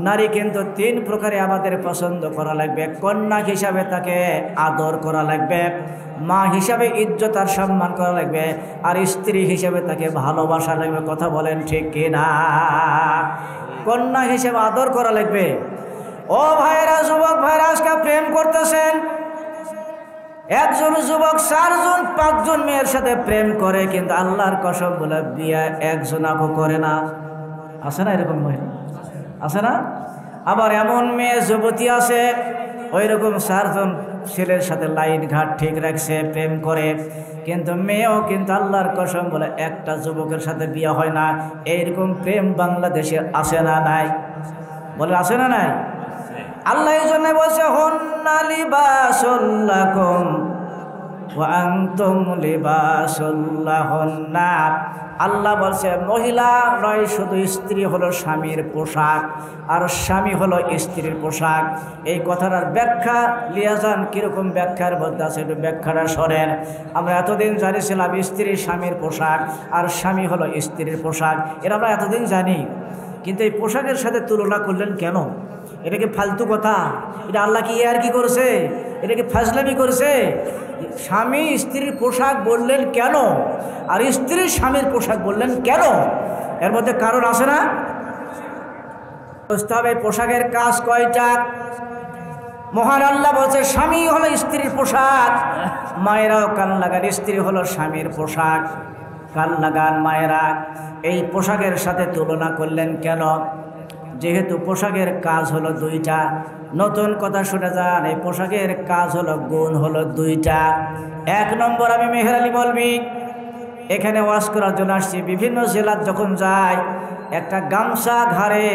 Speaker 1: নারী কিন্তু 3 প্রকারে আমাদের পছন্দ করা লাগবে। কন্যা হিসাবে তাকে আদর করা লাগবে, মা হিসাবে ইজ্জত আর সম্মান করা লাগবে, আর স্ত্রী হিসাবে তাকে ভালোবাসা লাগবে। কথা বলেন ঠিক কিনা? কন্যা হিসাবে আদর করা লাগবে। ও ভাইরা, যুবক ভাইরা আজকে প্রেম করতেছেন, একজন যুবক 4 জন 5 জন মেয়ের সাথে প্রেম করে, কিন্তু আল্লাহর কসম বলে বিয়ে একজন আপু করে না। আছে না এরকম মহিলা? আছে না? আবার এমন মেয়ে যুবতী আছে, ওই রকম 4 জন ছেলের সাথে লাইন ঘাট ঠিক রাখছে, প্রেম করে, কিন্তু মেয়েও কিন্তু আল্লাহর কসম বলে একটা যুবকের সাথে বিয়ে হয় না। এইরকম প্রেম বাংলাদেশে আছে না নাই? বলে আছে না নাই? আল্লাহ এই জন্য বলছে, হুন্না লিবাসুল লাকুম ওয়া আনতুম লিবাসুল লাহুন্না। আল্লাহ বলছে, মহিলা নয় শুধু, স্ত্রী হলো স্বামীর পোশাক, আর স্বামী হলো স্ত্রীর পোশাক। এই কথাটার ব্যাখ্যা লিয়াজান কীরকম ব্যাখ্যার মধ্যে আছে, একটু ব্যাখ্যাটা সরেন। আমরা এতদিন জানিছিলাম স্ত্রী স্বামীর পোশাক আর স্বামী হলো স্ত্রীর পোশাক, এটা আমরা এতদিন জানি, কিন্তু এই পোশাকের সাথে তুলনা করলেন কেন? এটা কি ফালতু কথা? এটা আল্লাহ কি আর কি করেছে? এটা কি ফাজলামি করেছে? স্বামী স্ত্রীর পোশাক বললেন কেন, আর স্ত্রী স্বামীর পোশাক বললেন কেন? এর মধ্যে কারণ আছে না? বুঝতে হবে পোশাকের কাজ কয়টা। মহান আল্লাহ বলছে, স্বামী হলো স্ত্রীর পোশাক, মায়েরাও কান লাগান, স্ত্রী হলো স্বামীর পোশাক, কান লাগান মায়েরা। এই পোশাকের সাথে তুলনা করলেন কেন? যেহেতু পোশাকের কাজ হলো 2টা। নতুন কথা শুনে যান, এই পোশাকের কাজ হলো, গুণ হলো 2টা। 1 নম্বর, আমি মেহের আলী মৌলভী এখানে ওয়াজ করার জন্য আসছি। বিভিন্ন জেলার যখন যাই, একটা গামছা ঘাড়ে,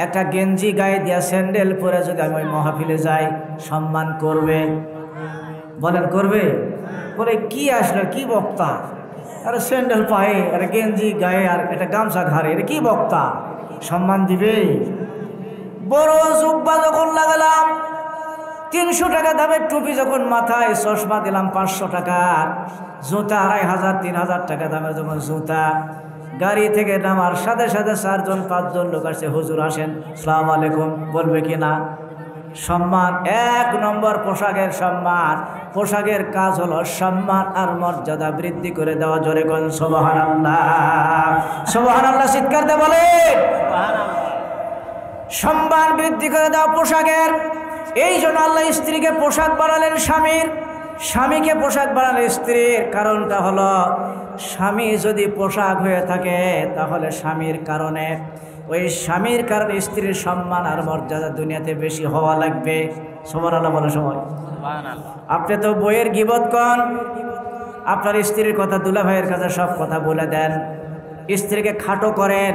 Speaker 1: একটা গেঞ্জি গায়ে দিয়া, স্যান্ডেল পরে যদি আমি ওই মাহফিলে যাই, সম্মান করবে? বলেন করবে? বলে কি আসলে, কি বক্তা, আরে স্যান্ডেল পায়ে আর গেঞ্জি গায়ে আর একটা গামছা ঘাড়ে, এটা কি বক্তা, সম্মান দিবে? বড় জুব্বা যখন লাগালাম, 300 টাকা দামের টুপি যখন মাথায়, চশমা দিলাম 500 টাকার, জুতা 2500 3000 টাকা দামের যখন জুতা, গাড়ি থেকে নামার সাথে সাথে 4 জন 5 জন লোক আসছে, হুজুর আসেন, আসসালামু আলাইকুম, বলবে কি না? সম্মান। 1 নম্বর পোশাকের সম্মান। পোশাকের কাজ হলো সম্মান আর মর্যাদা বৃদ্ধি করে দেওয়া। জোরে কোন সুবহানাল্লাহ, সুবহানাল্লাহ চিৎকার দিয়ে বলে। সম্মান বৃদ্ধি করে দেওয়া পোশাকের। এই জন্য আল্লাহ স্ত্রীকে পোশাক বানালেন স্বামীর, স্বামীকে পোশাক বানালেন স্ত্রীর। কারণটা হলো, স্বামী যদি পোশাক হয়ে থাকে, তাহলে স্বামীর কারণে, ওই স্বামীর কারণে স্ত্রীর সম্মান আর মর্যাদা দুনিয়াতে বেশি হওয়া লাগবে। সুবহানাল্লাহ বলে সবাই। আপনি তো বইয়ের গীবত করেন, আপনার স্ত্রীর কথা দুলা ভাইয়ের কাছে সব কথা বলে দেন, স্ত্রীকে খাটো করেন,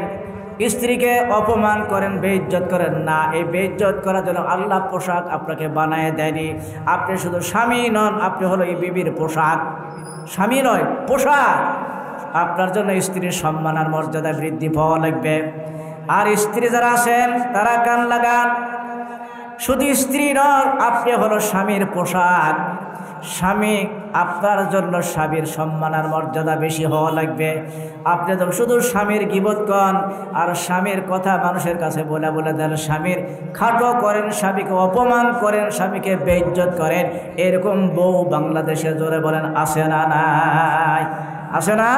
Speaker 1: স্ত্রীকে অপমান করেন, বেইজ্জত করেন না। এই বেইজ্জত করার জন্য আল্লাহ পোশাক আপনাকে বানায় দেয়নি। আপনি শুধু স্বামী নন, আপনি হলো এই বিবির পোশাক। স্বামী নয়, পোশাক। আপনার জন্য স্ত্রীর সম্মান আর মর্যাদা বৃদ্ধি পাওয়া লাগবে। আর স্ত্রী যারা আছেন তারা কান লাগান, শুধু স্ত্রী নয়, আপনি হলো স্বামীর পোশাক। স্বামী আপনার জন্য স্বামীর সম্মান আর মর্যাদা বেশি হওয়া লাগবে। আপনি তো শুধু স্বামীর গীবত করেন আর স্বামীর কথা মানুষের কাছে বলে বলে দেন, স্বামীর খাটো করেন, স্বামীকে অপমান করেন, স্বামীকে বেইজ্জত করেন। এরকম বউ বাংলাদেশে জোরে বলেন আছে না নাই? আছে না?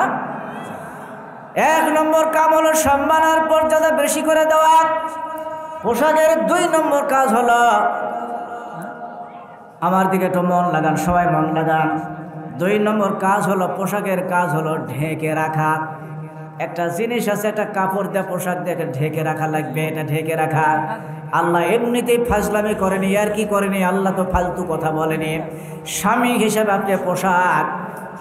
Speaker 1: এক নম্বর কাম হলো সম্মান আর মর্যাদা বেশি করে দেওয়া। পোশাকের 2 নম্বর কাজ হলো, আমার দিকে একটু মন লাগান, সবাই মন লাগান। 2 নম্বর কাজ হলো, পোশাকের কাজ হলো ঢেকে রাখা। একটা জিনিস আছে, একটা কাপড় দিয়ে পোশাক দিয়ে ঢেকে রাখা লাগবে, এটা ঢেকে রাখা। আল্লাহ এমনিতেই ফাজলামি করেনি, আর কি করেনি, আল্লাহ তো ফালতু কথা বলেনি। স্বামী হিসেবে আপনি পোশাক,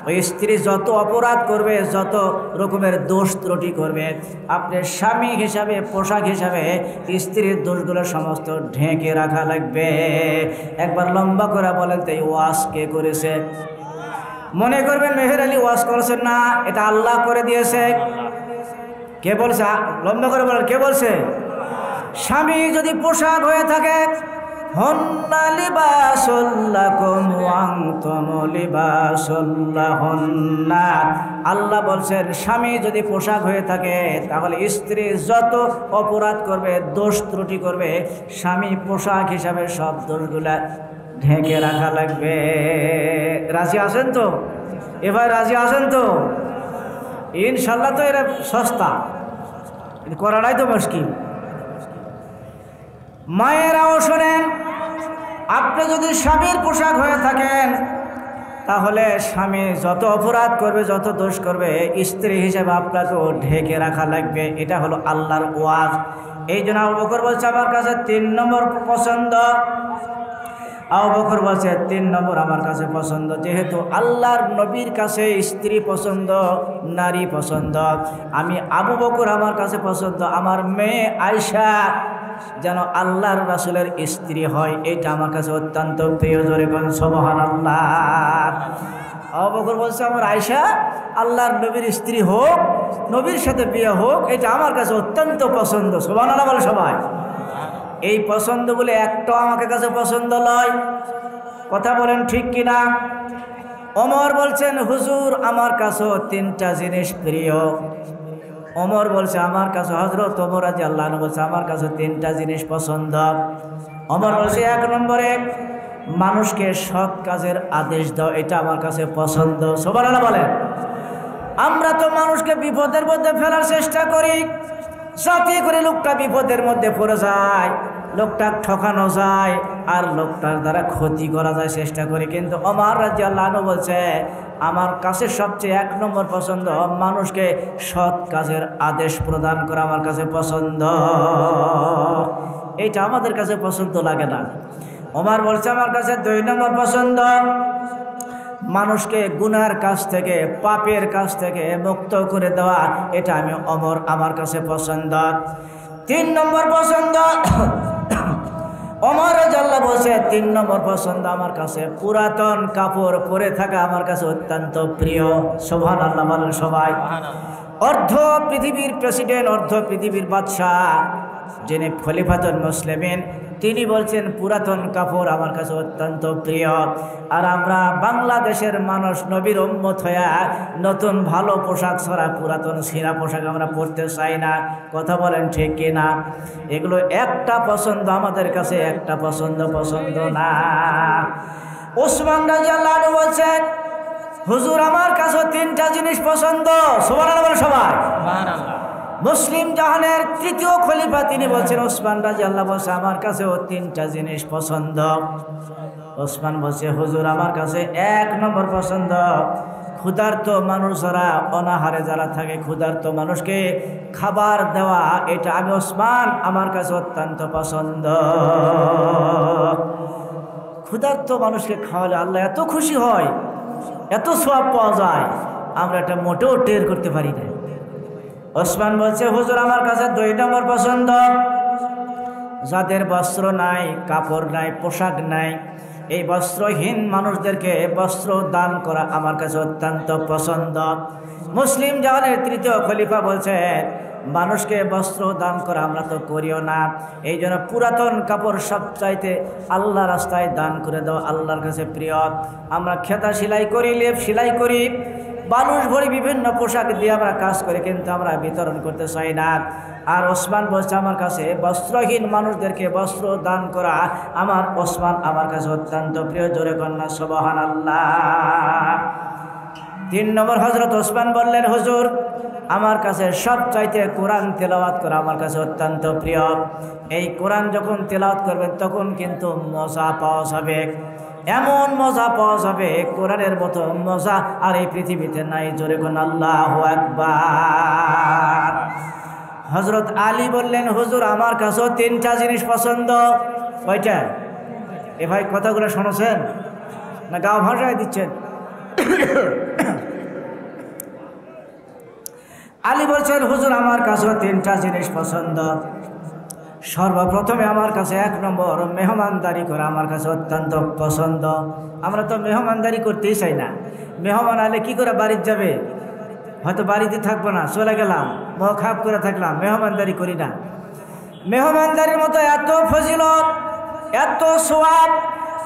Speaker 1: ওই স্ত্রী যত অপরাধ করবে, যত রকমের দোষ ত্রুটি করবে, আপনার স্বামী হিসাবে পোশাক হিসাবে স্ত্রীর দোষগুলো সমস্ত ঢেকে রাখা লাগবে। একবার লম্বা করে বলেন তো, এই ওয়াজ কে করেছে? মনে করবেন মেহের আলী ওয়াজ করেছেন না, এটা আল্লাহ করে দিয়েছে। কে বলছে? লম্বা করে বলেন, কে বলছে? স্বামী যদি পোশাক হয়ে থাকে, হন্না লিবাসুল লাকুম ওয়া আনতুম লিবাসুল লাহুন্না। আল্লাহ বলছেন স্বামী যদি পোশাক হয়ে থাকে, তাহলে স্ত্রী যত অপরাধ করবে, দোষ ত্রুটি করবে, স্বামী পোশাক হিসাবে সব দোষগুলা ঢেকে রাখা লাগবে। রাজি আছেন তো? এবার রাজি আছেন তো? ইনশাল্লাহ। তো এরা সস্তা, করাটাই তো মুশকিল। মায়েরাও শোনেন, আপনি যদি স্বামীর পোশাক হয়ে থাকেন, তাহলে স্বামী যত অপরাধ করবে, যত দোষ করবে, স্ত্রী হিসেবে আপনাকেও ঢেকে রাখা লাগবে। এটা হলো আল্লাহর ওয়াজ। এই জন্য আবু বকর বলছে আমার কাছে 3 নম্বর পছন্দ। আবু বকর বলছে 3 নম্বর আমার কাছে পছন্দ। যেহেতু আল্লাহর নবীর কাছে স্ত্রী পছন্দ, নারী পছন্দ, আমি আবু বকর আমার কাছে পছন্দ। আমার মেয়ে আয়েশা যেন আল্লাহর রাসূলের স্ত্রী হয়, এটা আমার কাছে অত্যন্ত প্রিয়। জোরে বলেন সুবহানাল্লাহ। আবু বকর বলছে আমার আয়েশা আল্লাহর নবীর স্ত্রী হোক, নবীর সাথে বিয়ে হোক, এটা আমার কাছে অত্যন্ত পছন্দ। সুবহানাল্লাহ বলে সবাই। এই পছন্দ বলে একটাও আমাকে কাছে পছন্দ নয়। কথা বলেন ঠিক কিনা? ওমর বলছেন হুজুর আমার কাছেও 3টা জিনিস প্রিয়। ওমর বলছে আমার কাছে, হযরত ওমর রাদিয়াল্লাহু আনহু বলছে আমার কাছে 3টা জিনিস পছন্দ। ওমর বলছে 1 নম্বরে মানুষকে সৎ কাজের আদেশ দাও, এটা আমার কাছে পছন্দ। সুবহানাল্লাহ বলেন। আমরা তো মানুষকে বিপদের মধ্যে ফেলার চেষ্টা করি, যাতে করে লোকটা বিপদের মধ্যে পড়ে যায়, লোকটা ঠকানো যায়, আর লোকটার দ্বারা ক্ষতি করা যায় চেষ্টা করি। কিন্তু ওমর রাদিয়াল্লাহু আনহু বলছে আমার কাছে সবচেয়ে 1 নম্বর পছন্দ মানুষকে সৎ কাজের আদেশ প্রদান করা আমার কাছে পছন্দ। এইটা আমাদের কাছে পছন্দ লাগে না। ওমর বলছে আমার কাছে 2 নম্বর পছন্দ মানুষকে গুনার কাছ থেকে, পাপের কাছ থেকে মুক্ত করে দেওয়া, এটা আমি ওমর আমার কাছে পছন্দ। 3 নম্বর পছন্দ ওমর রাদিয়াল্লাহু বলছে 3 নম্বর পছন্দ আমার কাছে পুরাতন কাপড় পরে থাকা আমার কাছে অত্যন্ত প্রিয়। সুবহানাল্লাহ বলেন সবাই। অর্ধ পৃথিবীর প্রেসিডেন্ট, অর্ধ পৃথিবীর বাদশাহ, যিনি খলিফাতুল মুসলিমিন, তিনি বলছেন পুরাতন কাপড় আমার কাছে অত্যন্ত প্রিয়। আর আমরা বাংলাদেশের মানুষ নবীর উম্মত হয়ে নতুন ভালো পোশাক ছাড়া পুরাতন ছিঁড়া পোশাক আমরা পরতে চাই না। কথা বলেন ঠিক কিনা? এগুলো একটা পছন্দ আমাদের কাছে, একটা পছন্দ না। ওসমান রাদিয়াল্লাহু আনহু বলছেন হুজুর আমার কাছে 3টা জিনিস পছন্দ। সুবহানাল্লাহ বলেন সবাই। সুবহানাল্লাহ। মুসলিম জাহানের 3য় খলিফা তিনি বলছেন ওসমান রাদিয়াল্লাহু বলছে আমার কাছেও 3টা জিনিস পছন্দ। ওসমান বলছে হুজুর আমার কাছে 1 নম্বর পছন্দ ক্ষুধার্ত মানুষ যারা, অনাহারে যারা থাকে, ক্ষুধার্ত মানুষকে খাবার দেওয়া, এটা আমি ওসমান আমার কাছে অত্যন্ত পছন্দ। ক্ষুধার্ত মানুষকে খাওয়ালে আল্লাহ এত খুশি হয়, এত সওয়াব পাওয়া যায়, আমরা এটা মোটেও টের করতে পারি না। ওসমান বলছে হুজুর আমার কাছে 2 নম্বর পছন্দ যাদের বস্ত্র নাই, কাপড় নাই, পোশাক নাই, এই বস্ত্রহীন মানুষদেরকে বস্ত্র দান করা আমার কাছে অত্যন্ত পছন্দ। মুসলিম জাহানের তৃতীয় খলিফা বলছেন মানুষকে বস্ত্র দান করা আমরা তো করিও না, এই জন্য পুরাতন কাপড় সবচাইতে আল্লাহ রাস্তায় দান করে দাও, আল্লাহর কাছে প্রিয়। আমরা খেতা সেলাই করি, লেপ সেলাই করি, বালুস ভরি বিভিন্ন পোশাক দিয়ে আমরা কাজ করি, কিন্তু আমরা বিতরণ করতে চাই না। আর ওসমান বলছে আমার কাছে বস্ত্রহীন মানুষদেরকে বস্ত্র দান করা আমার ওসমান আমার কাছে অত্যন্ত প্রিয়। জোরে কন্যা সুবহানাল্লাহ। 3 নম্বর হযরত ওসমান বললেন হুজুর আমার কাছে সবচাইতে কোরআন তেলাওয়াত করা আমার কাছে অত্যন্ত প্রিয়। এই কোরআন যখন তেলাওয়াত করবেন তখন কিন্তু মজা পাওয়া যাবে, এমন মজা পাওয়া যাবে কোরআনের মতো মজা আর এই পৃথিবীতে নাই। জোরে কোন আল্লাহু আকবার। হযরত আলী বললেন হুজুর আমার কাছেও 3টা জিনিস পছন্দ। কয়টা? এ ভাই কথাগুলো শুনেছেন না গাঁও ভাষায় দিচ্ছেন? আলী বলছেন হুজুর আমার কাছেও 3টা জিনিস পছন্দ। সর্বপ্রথমে আমার কাছে 1 নম্বর মেহমানদারি করা আমার কাছে অত্যন্ত পছন্দ। আমরা তো মেহমানদারি করতেই চাই না। মেহমান আলে কি করে বাড়িতে যাবে? হয়তো বাড়িতে থাকবো না, চলে গেলাম, মুখ খাপ করে থাকলাম, মেহমানদারি করি না। মেহমানদারির মতো এত ফজিলত, এত সওয়াব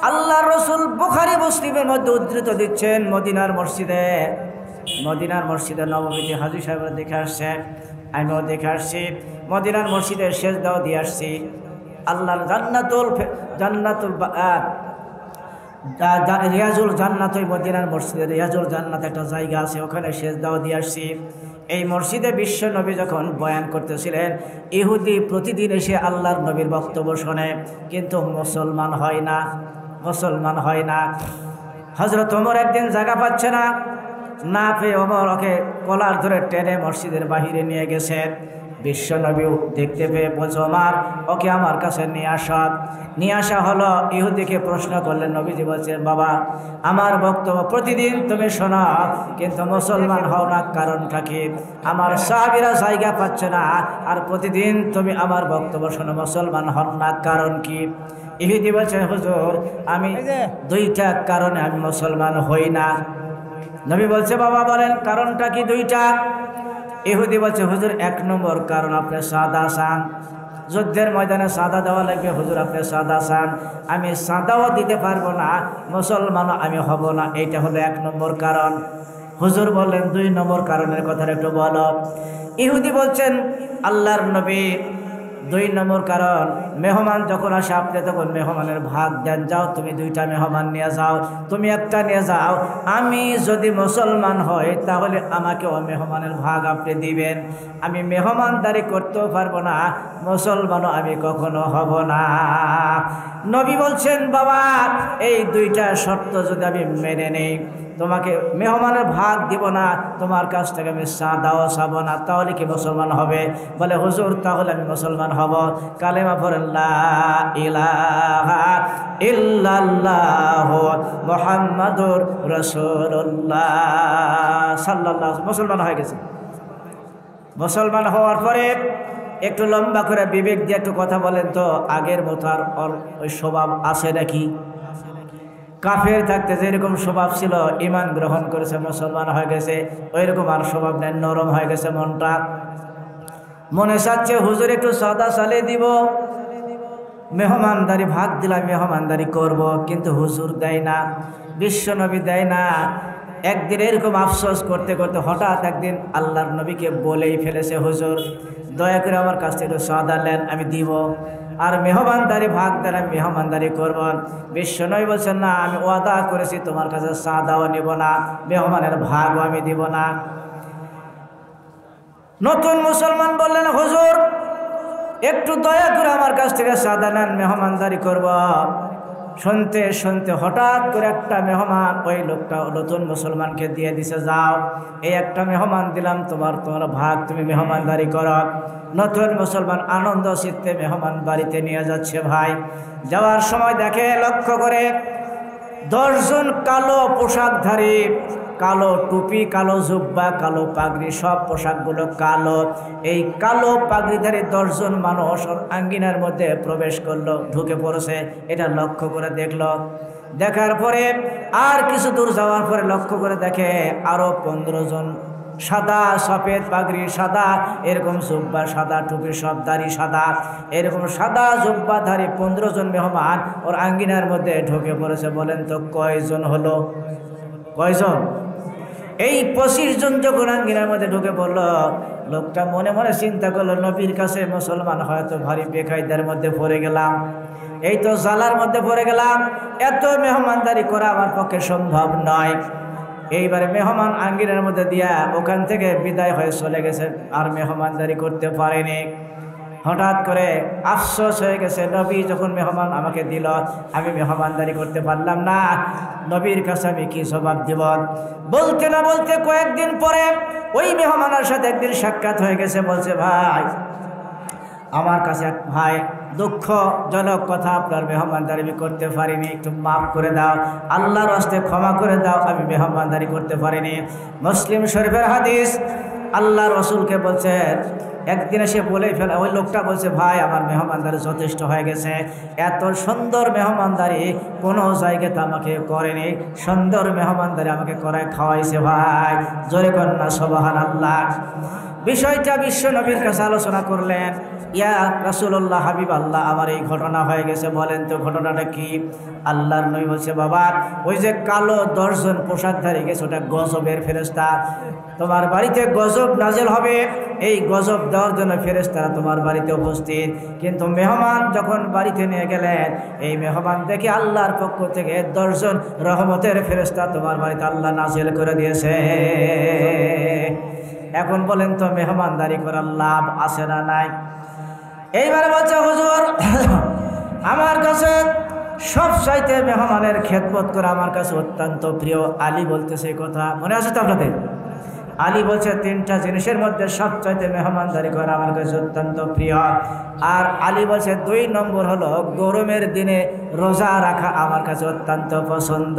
Speaker 1: আল্লাহর রাসূল বুখারী মুসলিমের মধ্যে উদ্ধৃত দিচ্ছেন। মদিনার মসজিদে নববীতে হাজী সাহেবরা দেখে আসছে, আমিও দেখে আসছি। মদিনার মসজিদে সেজদাও দিয়ে আসছি। আল্লাহর রিয়াজুল জান্নাত, ওই মদিনার মসজিদে রিয়াজুল জান্নাত একটা জায়গা আছে, ওখানে সেজদাও দিয়ে আসছি। এই মসজিদে বিশ্ব নবী যখন বয়ান করতেছিলেন ইহুদি প্রতিদিন এসে আল্লাহর নবীর বক্তব্য শোনে, কিন্তু মুসলমান হয় না। হযরত ওমর একদিন জায়গা পাচ্ছে না পেয়ে ওমর ওকে কলার ধরে টেনে মসজিদের বাহিরে নিয়ে গেছে। বিশ্ব নবীও দেখতে পেয়ে বলছে ওমর ওকে আমার কাছে নিয়ে আসা হলো। ইহুদিকে প্রশ্ন করলেন, নবীজি বলছেন বাবা আমার বক্তব্য প্রতিদিন তুমি শোনো কিন্তু মুসলমান হও না, কারণটা কি? আমার সাহাবীরা জায়গা পাচ্ছে না আর প্রতিদিন তুমি আমার বক্তব্য শোনো, মুসলমান হন না, কারণ কি? ইহুদি বলছে হুজুর আমি 2টা কারণে আমি মুসলমান হই না। নবী বলছে বাবা বলেন কারণটা কি 2টা? ইহুদি বলছে হুজুর 1 নম্বর কারণ আপনি সাদা চান, যুদ্ধের ময়দানে সাদা দেওয়া লাগবে, হুজুর আপনি সাদা চান, আমি সাদাও দিতে পারবো না, মুসলমানও আমি হব না, এইটা হলো 1 নম্বর কারণ। হুজুর বললেন 2 নম্বর কারণের কথা একটু বলো। ইহুদি বলছেন আল্লাহর নবী 2 নম্বর কারণ মেহমান যখন আসে আপনি তখন মেহমানের ভাগ দেন, যাও তুমি 2টা মেহমান নিয়ে যাও, তুমি 1টা নিয়ে যাও, আমি যদি মুসলমান হই তাহলে আমাকেও মেহমানের ভাগ আপনি দিবেন। আমি মেহমানদারি করতেও পারবো না, মুসলমানও আমি কখনো হব না। নবী বলছেন বাবা এই 2টা শর্ত যদি আমি মেনে নেই তোমাকে মেহমানের ভাগ দিব না, তোমার কাছ থেকে আমি সাদাও চাবো না, তাহলে কি মুসলমান হবে? বলে হুজুর তাহলে আমি মুসলমান হব। কালেমা পড়েন লা ইলাহা ইল্লাল্লাহু মুহাম্মাদুর রাসূলুল্লাহ সাল্লাল্লাহু। মুসলমান হয়ে গেছে। মুসলমান হওয়ার পরে একটু লম্বা করে বিবেক দিয়ে একটু কথা বলেন তো, আগের মতো আর ওই স্বভাব আছে নাকি? কাফের থাকতে যেরকম স্বভাব ছিল, ঈমান গ্রহণ করেছে মুসলমান হয়ে গেছে, ওই রকম আর স্বভাব নেই, নরম হয়ে গেছে মনটা। মনে চাচ্ছে হুজুর একটু সাদা চালে দিব, মেহমানদারি ভাগ দিলাম, মেহমানদারি করব, কিন্তু হুজুর দেয় না, বিশ্বনবী দেয় না। একদিন এরকম আফসোস করতে করতে হঠাৎ একদিন আল্লাহর নবীকে বলেই ফেলেছে হুজুর দয়া করে আমার কাছ থেকে একটু সাদা নেন, আমি দিব, আর মেহমানদারি ভাগ দেন, আমি মেহমানদারি করব। বিশ্বনবী বলছেন না আমি ওয়াদা করেছি তোমার কাছে সাদাও নিব না, মেহমানের ভাগও আমি দিব না। নতুন মুসলমান বললেন হুজুর একটু দয়া করে আমার কাছ থেকে সাদা নেন, মেহমানদারি করব। শুনতে শুনতে হঠাৎ করে একটা মেহমান ওই লোকটা নতুন মুসলমানকে দিয়ে দিছে, যাও এই একটা মেহমান দিলাম, তোমার ভাগ, তুমি মেহমানদারি করো। নতুন মুসলমান আনন্দ চিত্তে মেহমান বাড়িতে নিয়ে যাচ্ছে। ভাই যাওয়ার সময় দেখে লক্ষ্য করে 10 জন কালো পোশাকধারী, কালো টুপি, কালো জুব্বা, কালো পাগড়ি, সব পোশাকগুলো কালো। এই কালো পাগড়িধারী 10 জন মানুষ ওর আঙ্গিনার মধ্যে প্রবেশ করলো, ঢুকে পড়েছে। এটা লক্ষ্য করে দেখলো। দেখার পরে আর কিছু দূর যাওয়ার পরে লক্ষ্য করে দেখে আরো 15 জন সাদা সফেদ পাগড়ি সাদা, এরকম জুব্বা সাদা, টুপি সব দাড়ি সাদা, এরকম সাদা জুব্বাধারী 15 জন মেহমান ওর আঙ্গিনার মধ্যে ঢুকে পড়েছে। বলেন তো কয়জন হলো? কয়জন? এই 25 জন যখন আঙ্গিনার মধ্যে ঢুকে পড়লো, লোকটা মনে মনে চিন্তা করলো, নবীর কাছে মুসলমান হয়তো ভারী বেকায়দার মধ্যে পড়ে গেলাম, এই তো জালার মধ্যে পড়ে গেলাম, এত মেহমানদারি করা আমার পক্ষে সম্ভব নয়। এইবারে মেহমান আঙ্গিনার মধ্যে দিয়া ওখান থেকে বিদায় হয়ে চলে গেছে, আর মেহমানদারি করতে পারেনি। হঠাৎ করে আফসোস হয়ে গেছে, নবী যখন মেহমান আমাকে দিল, আমি মেহমানদারি করতে পারলাম না, নবীর কাছে আমি কি জবাব দিব? বলতে না বলতে কয়েকদিন পরে ওই মেহমানের সাথে একদিন সাক্ষাৎ হয়ে গেছে। বলছে, ভাই আমার কাছে ভাই দুঃখজনক কথা, আপনার মেহমানদারি আমি করতে পারিনি, একটু মাফ করে দাও, আল্লাহর হস্তে ক্ষমা করে দাও, আমি মেহমানদারি করতে পারিনি। মুসলিম শরীফের হাদিস, আল্লাহ রসুলকে বলছেন, একদিন এসে বলেই ফেলা, ওই লোকটা বলছে, ভাই আমার মেহমানদারি যথেষ্ট হয়ে গেছে, এত সুন্দর মেহমানদারি কোনো জায়গাতে আমাকে করেনি, সুন্দর মেহমানদারি আমাকে করায় খাওয়াইছে। ভাই জোরে কন্যা সুবহানাল্লাহ। বিষয়টা বিশ্ব নবীর কাছে আলোচনা করলেন। ইয়া রাসূলুল্লাহ, হাবিব আল্লাহ, আমার এই ঘটনা হয়ে গেছে, বলেন তো ঘটনাটা কি? আল্লাহর নবী বলছে, বাবা ওই যে কালো 10 জন পোশাকধারী গেছে, ওটা গজবের ফেরেশতা, তোমার বাড়িতে গজব নাজিল হবে, এই গজব দেওয়ার জন্য ফেরেশতারা তোমার বাড়িতে উপস্থিত। কিন্তু মেহমান যখন বাড়িতে নিয়ে গেলেন, এই মেহমান দেখে আল্লাহর পক্ষ থেকে 10 জন রহমতের ফেরেশতা তোমার বাড়িতে আল্লাহ নাজিল করে দিয়েছে। এখন বলেন তো মেহমানদারি করার লাভ আছে না নাই? এইবারে বলছে, হুজুর আমার কাছে সবচাইতে মেহমানের খেদমত করা আমার কাছে অত্যন্ত প্রিয়। আলী বলতেছে এই কথা, মনে আছে তো আপনাদের? আলী বলছে 3টা জিনিসের মধ্যে সবচাইতে মেহমানদারি করা আমার কাছে অত্যন্ত প্রিয়। আর আলী বলছে 2 নম্বর হলো গরমের দিনে রোজা রাখা আমার কাছে অত্যন্ত পছন্দ।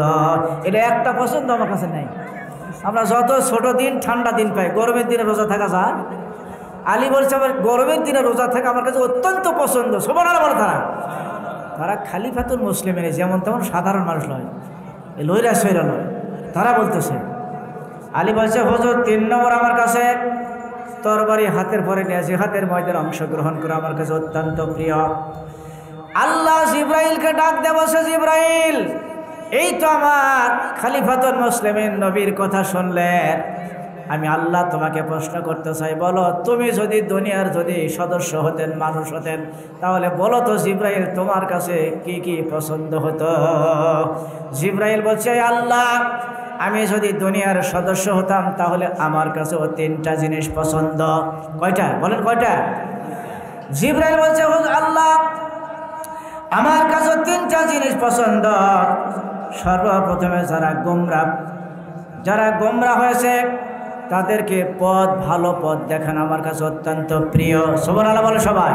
Speaker 1: এটা একটা পছন্দ আমার কাছে নেই। আমরা যত ছোট দিন ঠান্ডা দিন পাই, গরমের দিনে রোজা থাকা যায়? আলী বলছে, আমার গরমের দিনে রোজা থাকা আমার কাছে অত্যন্ত পছন্দ। সুবহানাল্লাহ বলে তারা খালিফাতুল মুসলিমিন, যেমন তেমন সাধারণ মানুষ নয়, লইরা সইরা নয়, তারা বলতেছে। আলী বলছে, হুজুর 3 নম্বর আমার কাছে তরবারি হাতের পরে নিয়ে জিহাদের ময়দানে অংশগ্রহণ করা আমার কাছে অত্যন্ত প্রিয়। আল্লাহ জিব্রাইলকে ডাক দেয়, বলছে, জিব্রাইল এই তো আমার খালিফাতুল মুসলিমিন নবীর কথা শুনলেন, আমি আল্লাহ তোমাকে প্রশ্ন করতে চাই, বলো তুমি যদি দুনিয়ার যদি সদস্য হতেন, মানুষ হতেন, তাহলে বলো তো জিব্রাইল তোমার কাছে কি কি পছন্দ হতো? জিব্রাইল বলছে, আল্লাহ আমি যদি দুনিয়ার সদস্য হতাম তাহলে আমার কাছেও 3টা জিনিস পছন্দ। কয়টা বলেন, কয়টা? জিব্রাইল বলছে, আল্লাহ আমার কাছেও 3টা জিনিস পছন্দ। সর্বপ্রথমে যারা গোমরা হয়েছে তাদেরকে ভালো পথ দেখানো আমার কাছে অত্যন্ত প্রিয়। সুবহানাল্লাহ বলে সবাই।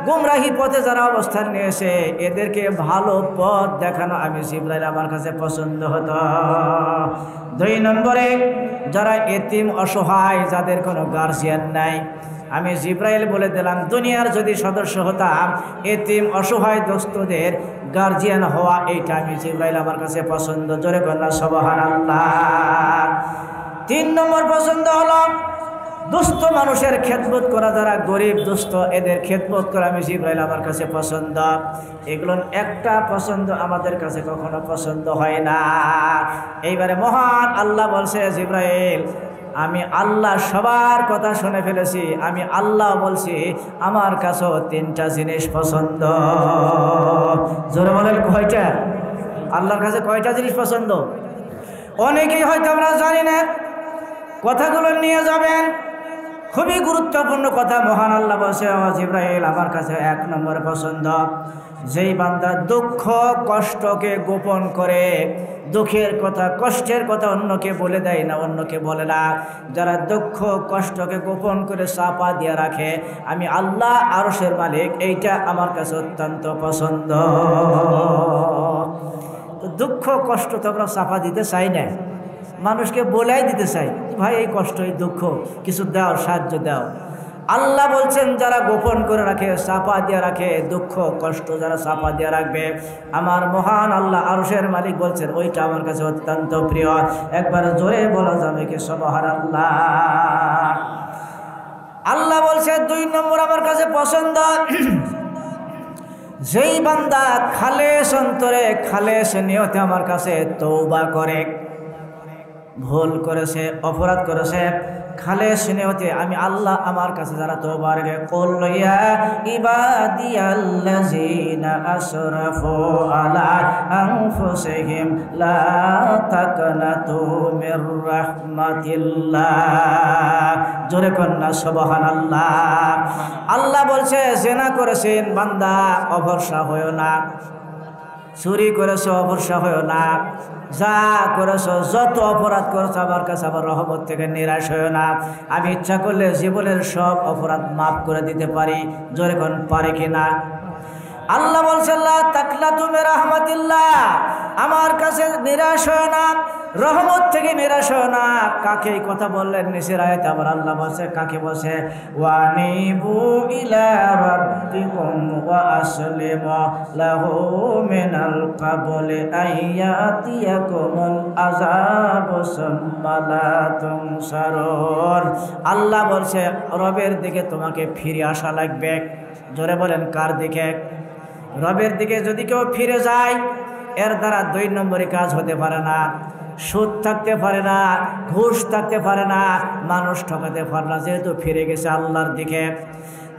Speaker 1: গুমরাহি পথে যারা অবস্থান নিয়েছে এদেরকে ভালো পথ দেখানো আমি জিব্রাইল আমার কাছে পছন্দ হতো। 2 নম্বরে যারা এতিম অসহায়, যাদের কোনো গার্জিয়ান নাই, আমি জিব্রাইল বলে দিলাম দুনিয়ার যদি সদস্য হতাম, এতিম অসহায় দোস্তদের গার্জিয়ান হওয়া, এইটা আমি জিব্রাইল আমার কাছে পছন্দ। জোরে কন্যা সুবহানাল্লাহ। 3 নম্বর পছন্দ হলো দুস্থ মানুষের খেদমত করা, যারা গরিব দুস্থ এদের খেদমত করা আমি জিব্রাইল আমার কাছে পছন্দ। এগুলো একটা পছন্দ আমাদের কাছে কখনো পছন্দ হয় না। এইবারে মহান আল্লাহ বলছে, জিব্রাইল আমি আল্লাহ সবার কথা শুনে ফেলেছি, আমি আল্লাহ বলছি আমার কাছেও 3টা জিনিস পছন্দ। জোরে বলেন কয়টা? আল্লাহর কাছে কয়টা জিনিস পছন্দ? অনেকেই হয়তো আমরা জানি না, কথাগুলো নিয়ে যাবেন, খুবই গুরুত্বপূর্ণ কথা। মহান আল্লাহ বলছে, জিব্রাইল আমার কাছে 1 নম্বর পছন্দ যেই বান্দা দুঃখ কষ্টকে গোপন করে, দুঃখের কথা কষ্টের কথা অন্যকে বলে দেয় না, অন্যকে বলে না, যারা দুঃখ কষ্টকে গোপন করে চাপা দিয়ে রাখে, আমি আল্লাহ আরশের মালিক, এইটা আমার কাছে অত্যন্ত পছন্দ। তো দুঃখ কষ্ট তো আমরা চাপা দিতে চাই না, মানুষকে বলাই দিতে চাই, ভাই এই কষ্ট এই দুঃখ কিছু দাও, সাহায্য দাও। আল্লাহ বলছেন যারা গোপন করে রাখে, চাপা দিয়ে রাখে, দুঃখ কষ্ট যারা চাপা দিয়ে রাখবে, আমার মহান আল্লাহ আরশের মালিক বলছেন ওইটা আমার কাছে অত্যন্ত প্রিয়। একবার জোরে বলা যাবে কি সুবহানাল্লাহ। আল্লাহ বলছে 2 নম্বর আমার কাছে পছন্দ, যেই বান্দা খালেস অন্তরে খালেস নিয়তে আমার কাছে তওবা করে, ভুল করেছে অপরাধ করেছে, খালেস নিয়তে আমি আল্লাহ আমার কাছে যারা তওবা করে, কুল ইয়া ইবাদিয়াল্লাযিনা আসরাফু আলা আনফুসিহিম লা তাকনাতু মির রাহমাতিল্লাহ। জোরে কন্যা সুবহানাল্লাহ। আল্লাহ বলছে জিনা করেছেন বান্দা অভরসা হয়ো না, চুরি করেছো অভরসা হয়ো না, যা করেছো যত অপরাধ করেছো আমার কাছে আমার রহমত থেকে নিরাশ হয়ো না। আমি ইচ্ছা করলে জীবনের সব অপরাধ মাফ করে দিতে পারি। জোরে কোন পারে কিনা? আল্লাহ বলছেন লা তাকনাতু মির রাহমাতিল্লাহ, আমার কাছে নিরাশ হয় না, রহমত থেকে নিরাশ হয় না। কাকে এই কথা বললেন নিচের আয়াতে? আবার আল্লাহ বলছে কাকে বলছে? ওয়ানিবু ইলা রাব্বিকুম ওয়া আসলিমু লাহু মিনাল ক্বাবলি আইয়াতিয়াকুমুল আযাবু সুম্মা লা তুনসারুন। আল্লাহ বলছে রবের দিকে তোমাকে ফিরে আসা লাগবে। জোরে বলেন কার দিকে? রবের দিকে যদি কেউ ফিরে যায়, এর দ্বারা 2 নম্বরই কাজ হতে পারে না। সুদ থাকতে পারে না, ঘুষ থাকতে পারে না, মানুষ ঠকাতে পারে না, যেহেতু ফিরে গেছে আল্লাহর দিকে।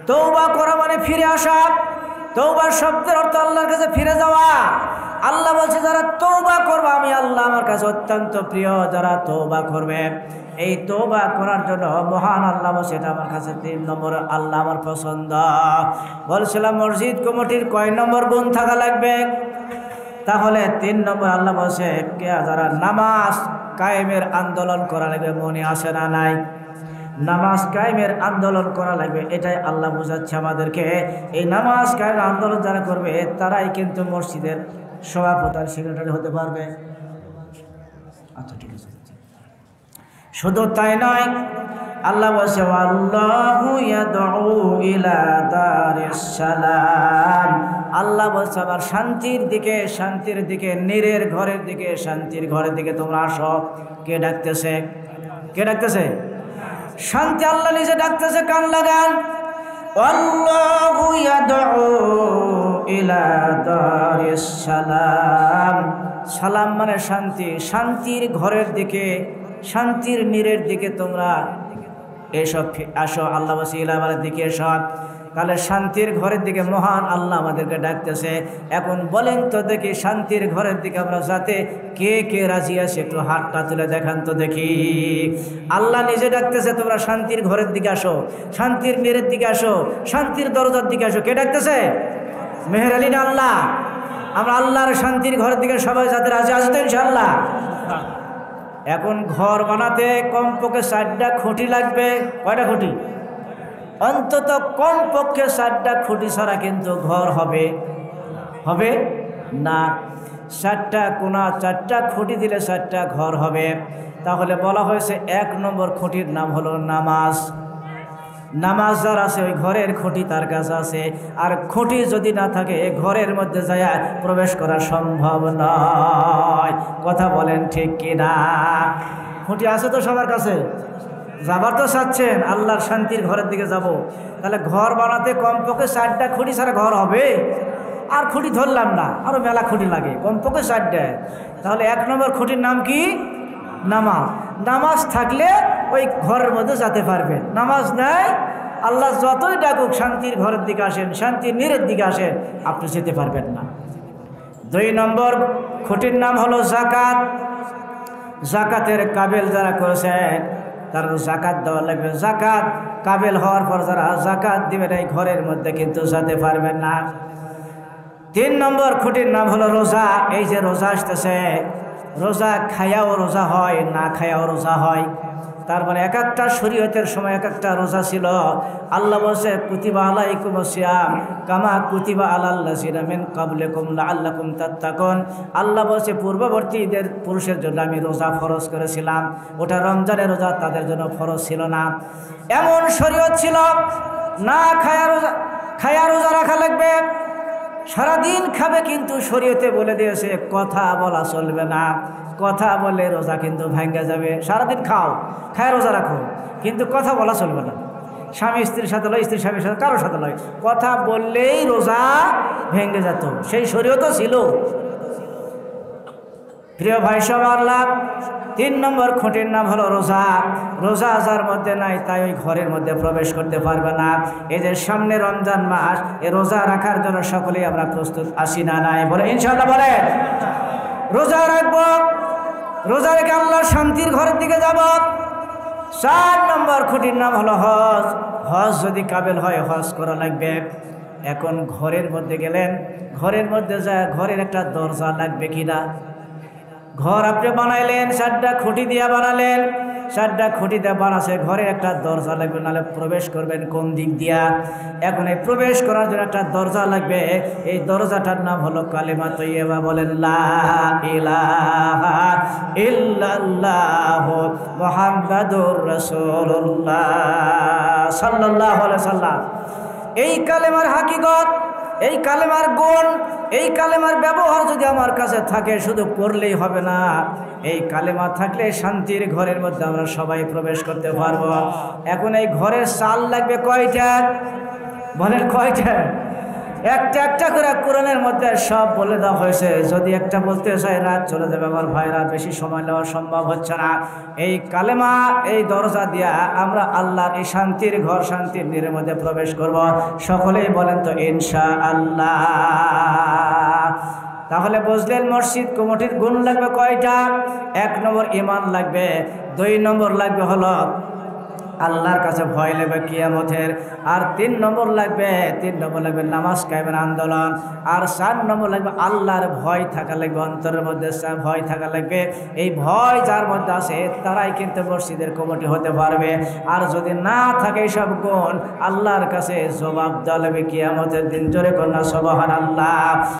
Speaker 1: তওবা করা মানে ফিরে আসা। তওবার শব্দের অর্থ আল্লাহর কাছে ফিরে যাওয়া। আল্লাহ বলছে যারা তওবা করবে আমি আল্লাহ আমার কাছে অত্যন্ত প্রিয়। যারা তওবা করবে, এই তওবা করার জন্য মহান আল্লাহ বলছে এটা আমার কাছে 3 নম্বর আল্লাহ আমার পছন্দ। বলছিলাম মসজিদ কমিটির কয় নম্বর গুণ থাকা লাগবে? তাহলে 3 নম্বর আল্লাহ বলছে যারা নামাজ কায়েমের আন্দোলন করা লাগবে। মনে আসে না নাই? নামাজ কায়েমের আন্দোলন করা লাগবে, এটাই আল্লাহ বোঝাচ্ছে আমাদেরকে। এই নামাজ কায়েমের আন্দোলন যারা করবে তারাই কিন্তু মসজিদের সভাপতি সেক্রেটারি হতে পারবে। আচ্ছা ঠিক আছে। শুধু তাই নয়, আল্লাহ বলছে আল্লাহু ইয়াদউ ইলা দারিস সালাম। আল্লাহ বলছে আবার শান্তির দিকে, নীরের ঘরের দিকে, শান্তির ঘরের দিকে তোমরা আসো। কে ডাকতেছে? কে ডাকতেছে? শান্তি আল্লাহ নিজে ডাকতেছে। কান লাগান। আল্লাহু ইয়াদউ ইলা দারিস সালাম। সালাম মানে শান্তি। শান্তির ঘরের দিকে, শান্তির নীরের দিকে তোমরা এসব আসো। আল্লাহ বলছে ইলাবার দিকে এসো। তাহলে শান্তির ঘরের দিকে মহান আল্লাহ আমাদেরকে ডাকতেছে। এখন বলেন তো দেখি শান্তির ঘরের দিকে আমরা যাতে কে কে রাজি আছে? একটু হাতটা তুলে দেখান তো দেখি। আল্লাহ নিজে ডাকতেছে তোমরা শান্তির ঘরের দিকে আসো, শান্তির নীরের দিকে আসো, শান্তির দরজার দিকে আসো। কে ডাকতেছে? মেহের আলী না আল্লাহ? আমরা আল্লাহর শান্তির ঘরের দিকে সবাই যাতে রাজি আছি তো ইনশাআল্লাহ। এখন ঘর বানাতে কমপক্ষে 4টা খুঁটি লাগবে। কয়টা খুঁটি? অন্তত কমপক্ষে 4টা খুঁটি ছাড়া কিন্তু ঘর হবে না। 4টা কোনা, 4টা খুঁটি দিলে 4টা ঘর হবে। তাহলে বলা হয়েছে 1 নম্বর খুঁটির নাম হলো নামাজ। নামাজ যার আছে ওই ঘরের খুঁটি তার কাছে আছে। আর খুঁটি যদি না থাকে ঘরের মধ্যে যায় প্রবেশ করা সম্ভব নয়। কথা বলেন ঠিক কিনা? খুঁটি আছে তো সবার কাছে? যাবার তো চাচ্ছেন আল্লাহর শান্তির ঘরের দিকে যাব। তাহলে ঘর বানাতে কমপক্ষে 4টা খুঁটি ছাড়া ঘর হবে? আর খুঁটি ধরলাম না, আরও মেলা খুঁটি লাগে, কমপক্ষে 4টা। তাহলে 1 নম্বর খুঁটির নাম কি? নামাজ। নামাজ থাকলে ওই ঘরের মধ্যে যেতে পারবেন। নামাজ নাই, আল্লাহ যতই ডাকুক শান্তির ঘরের দিকে আসেন, শান্তির নীরের দিকে আসেন, আপনি যেতে পারবেন না। 2 নম্বর খুঁটির নাম হলো যাকাত। যাকাতের কাবেল যারা করেছেন তার যাকাত দেওয়া লাগবে। যাকাত কাবেল হওয়ার পর যারা যাকাত দিবেন এই ঘরের মধ্যে কিন্তু যেতে পারবেন না। 3 নম্বর খুঁটির নাম হলো রোজা। এই যে রোজা আসতেছে, রোজা খায়াও রোজা হয়, না খায়াও রোজা হয়। তার মানে এক একটা শরীয়তের সময় এক একটা রোজা ছিল। আল্লাহ বলছে কুতিবা আলাইকুমুস সিয়াম কামা কুতিবা আলাল্লাযিনা মিন ক্বাবলিকুম লাআল্লাকুম তাত্তাকুন। আল্লাহ বলছে পূর্ববর্তীদের পুরুষের জন্য আমি রোজা ফরজ করেছিলাম, ওটা রমজানের রোজা, তাদের জন্য ফরজ ছিল না। এমন শরীয়ত ছিল, না খায়া রোজা রাখা লাগবে, সারাদিন খাবে, কিন্তু শরীয়তে বলে দিয়েছে কথা বলা চলবে না, কথা বললে রোজা কিন্তু ভেঙে যাবে। সারাদিন খাও, খায় রোজা রাখো, কিন্তু কথা বলা চলবে না। স্বামী স্ত্রীর সাথে লয়, স্ত্রীর স্বামীর সাথে, কারোর সাথে লয়, কথা বললেই রোজা ভেঙে যেত, সেই শরীয়তও ছিল। প্রিয় ভাই সব আল্লাহ, 3 নম্বর খুঁটির নাম হলো রোজা। রোজা যার মধ্যে নাই তাই ওই ঘরের মধ্যে প্রবেশ করতে পারবে না। এই যে সামনে রমজান মাস, এই রোজা রাখার জন্য সকলেই আমরা প্রস্তুত আছি না নাই? বলে ইনশাআল্লাহ বলে রোজা রাখবো, রোজা রেখে আল্লাহর শান্তির ঘরের দিকে যাব। 4 নম্বর খুঁটির নাম হলো হজ। হজ যদি কাবেল হয় হজ করা লাগবে। এখন ঘরের মধ্যে গেলেন, ঘরের মধ্যে যায় ঘরের একটা দরজা লাগবে কিনা? ঘর আপনি বানাইলেন, 4টা খুঁটি দিয়ে বানালেন, 4টা খুঁটি দিয়ে বানাচ্ছে, ঘরে একটা দরজা লাগবে, নাহলে প্রবেশ করবেন কোন দিক দিয়া? এখন এই প্রবেশ করার জন্য একটা দরজা লাগবে। এই দরজাটার নাম হলো কালিমা তৈয়বা। বলেন লা ইলাহা ইল্লাল্লাহু মুহাম্মাদুর রাসূলুল্লাহ সাল্লাল্লাহু আলাইহি সাল্লাম। এই কালেমার হাকিকত, এই কালেমার গুণ, এই কালেমার ব্যবহার যদি আমার কাছে থাকে, শুধু পড়লেই হবে না, এই কালেমা থাকলে শান্তির ঘরের মধ্যে আমরা সবাই প্রবেশ করতে পারবো। এখন এই ঘরের চাল লাগবে কয়টা? বলেন কয়টা? একটা একটা করে কোরআনের মধ্যে সব বলে দেওয়া হয়েছে। যদি একটা বলতে চাই রাত চলে যাবে আমার ভাইরা, বেশি সময় নেওয়া সম্ভব হচ্ছে না। এই কালেমা, এই দরজা দিয়া আমরা আল্লাহর এই শান্তির ঘর, শান্তির নীড়ের মধ্যে প্রবেশ করব। সকলেই বলেন তো ইনশাআল্লাহ। তাহলে বুঝলেন মসজিদ কমিটির গুণ লাগবে কয়টা? 1 নম্বর ঈমান লাগবে, 2 নম্বর লাগবে হলো আল্লাহর কাছে ভয় লাগবে কিয়ামতের, আর 3 নম্বর লাগবে নামাজ কায়েমের আন্দোলন, আর 4 নম্বর লাগবে আল্লাহর ভয় থাকা লাগবে, অন্তরের মধ্যে ভয় থাকা লাগবে। এই ভয় যার মধ্যে আছে তারাই কিন্তু মসজিদের কমিটি হতে পারবে। আর যদি না থাকে সব গুণ, আল্লাহর কাছে জবাব দেওয়া লাগবে কিয়ামতের দিন। জোরে কন্যা সুবহানাল্লাহ।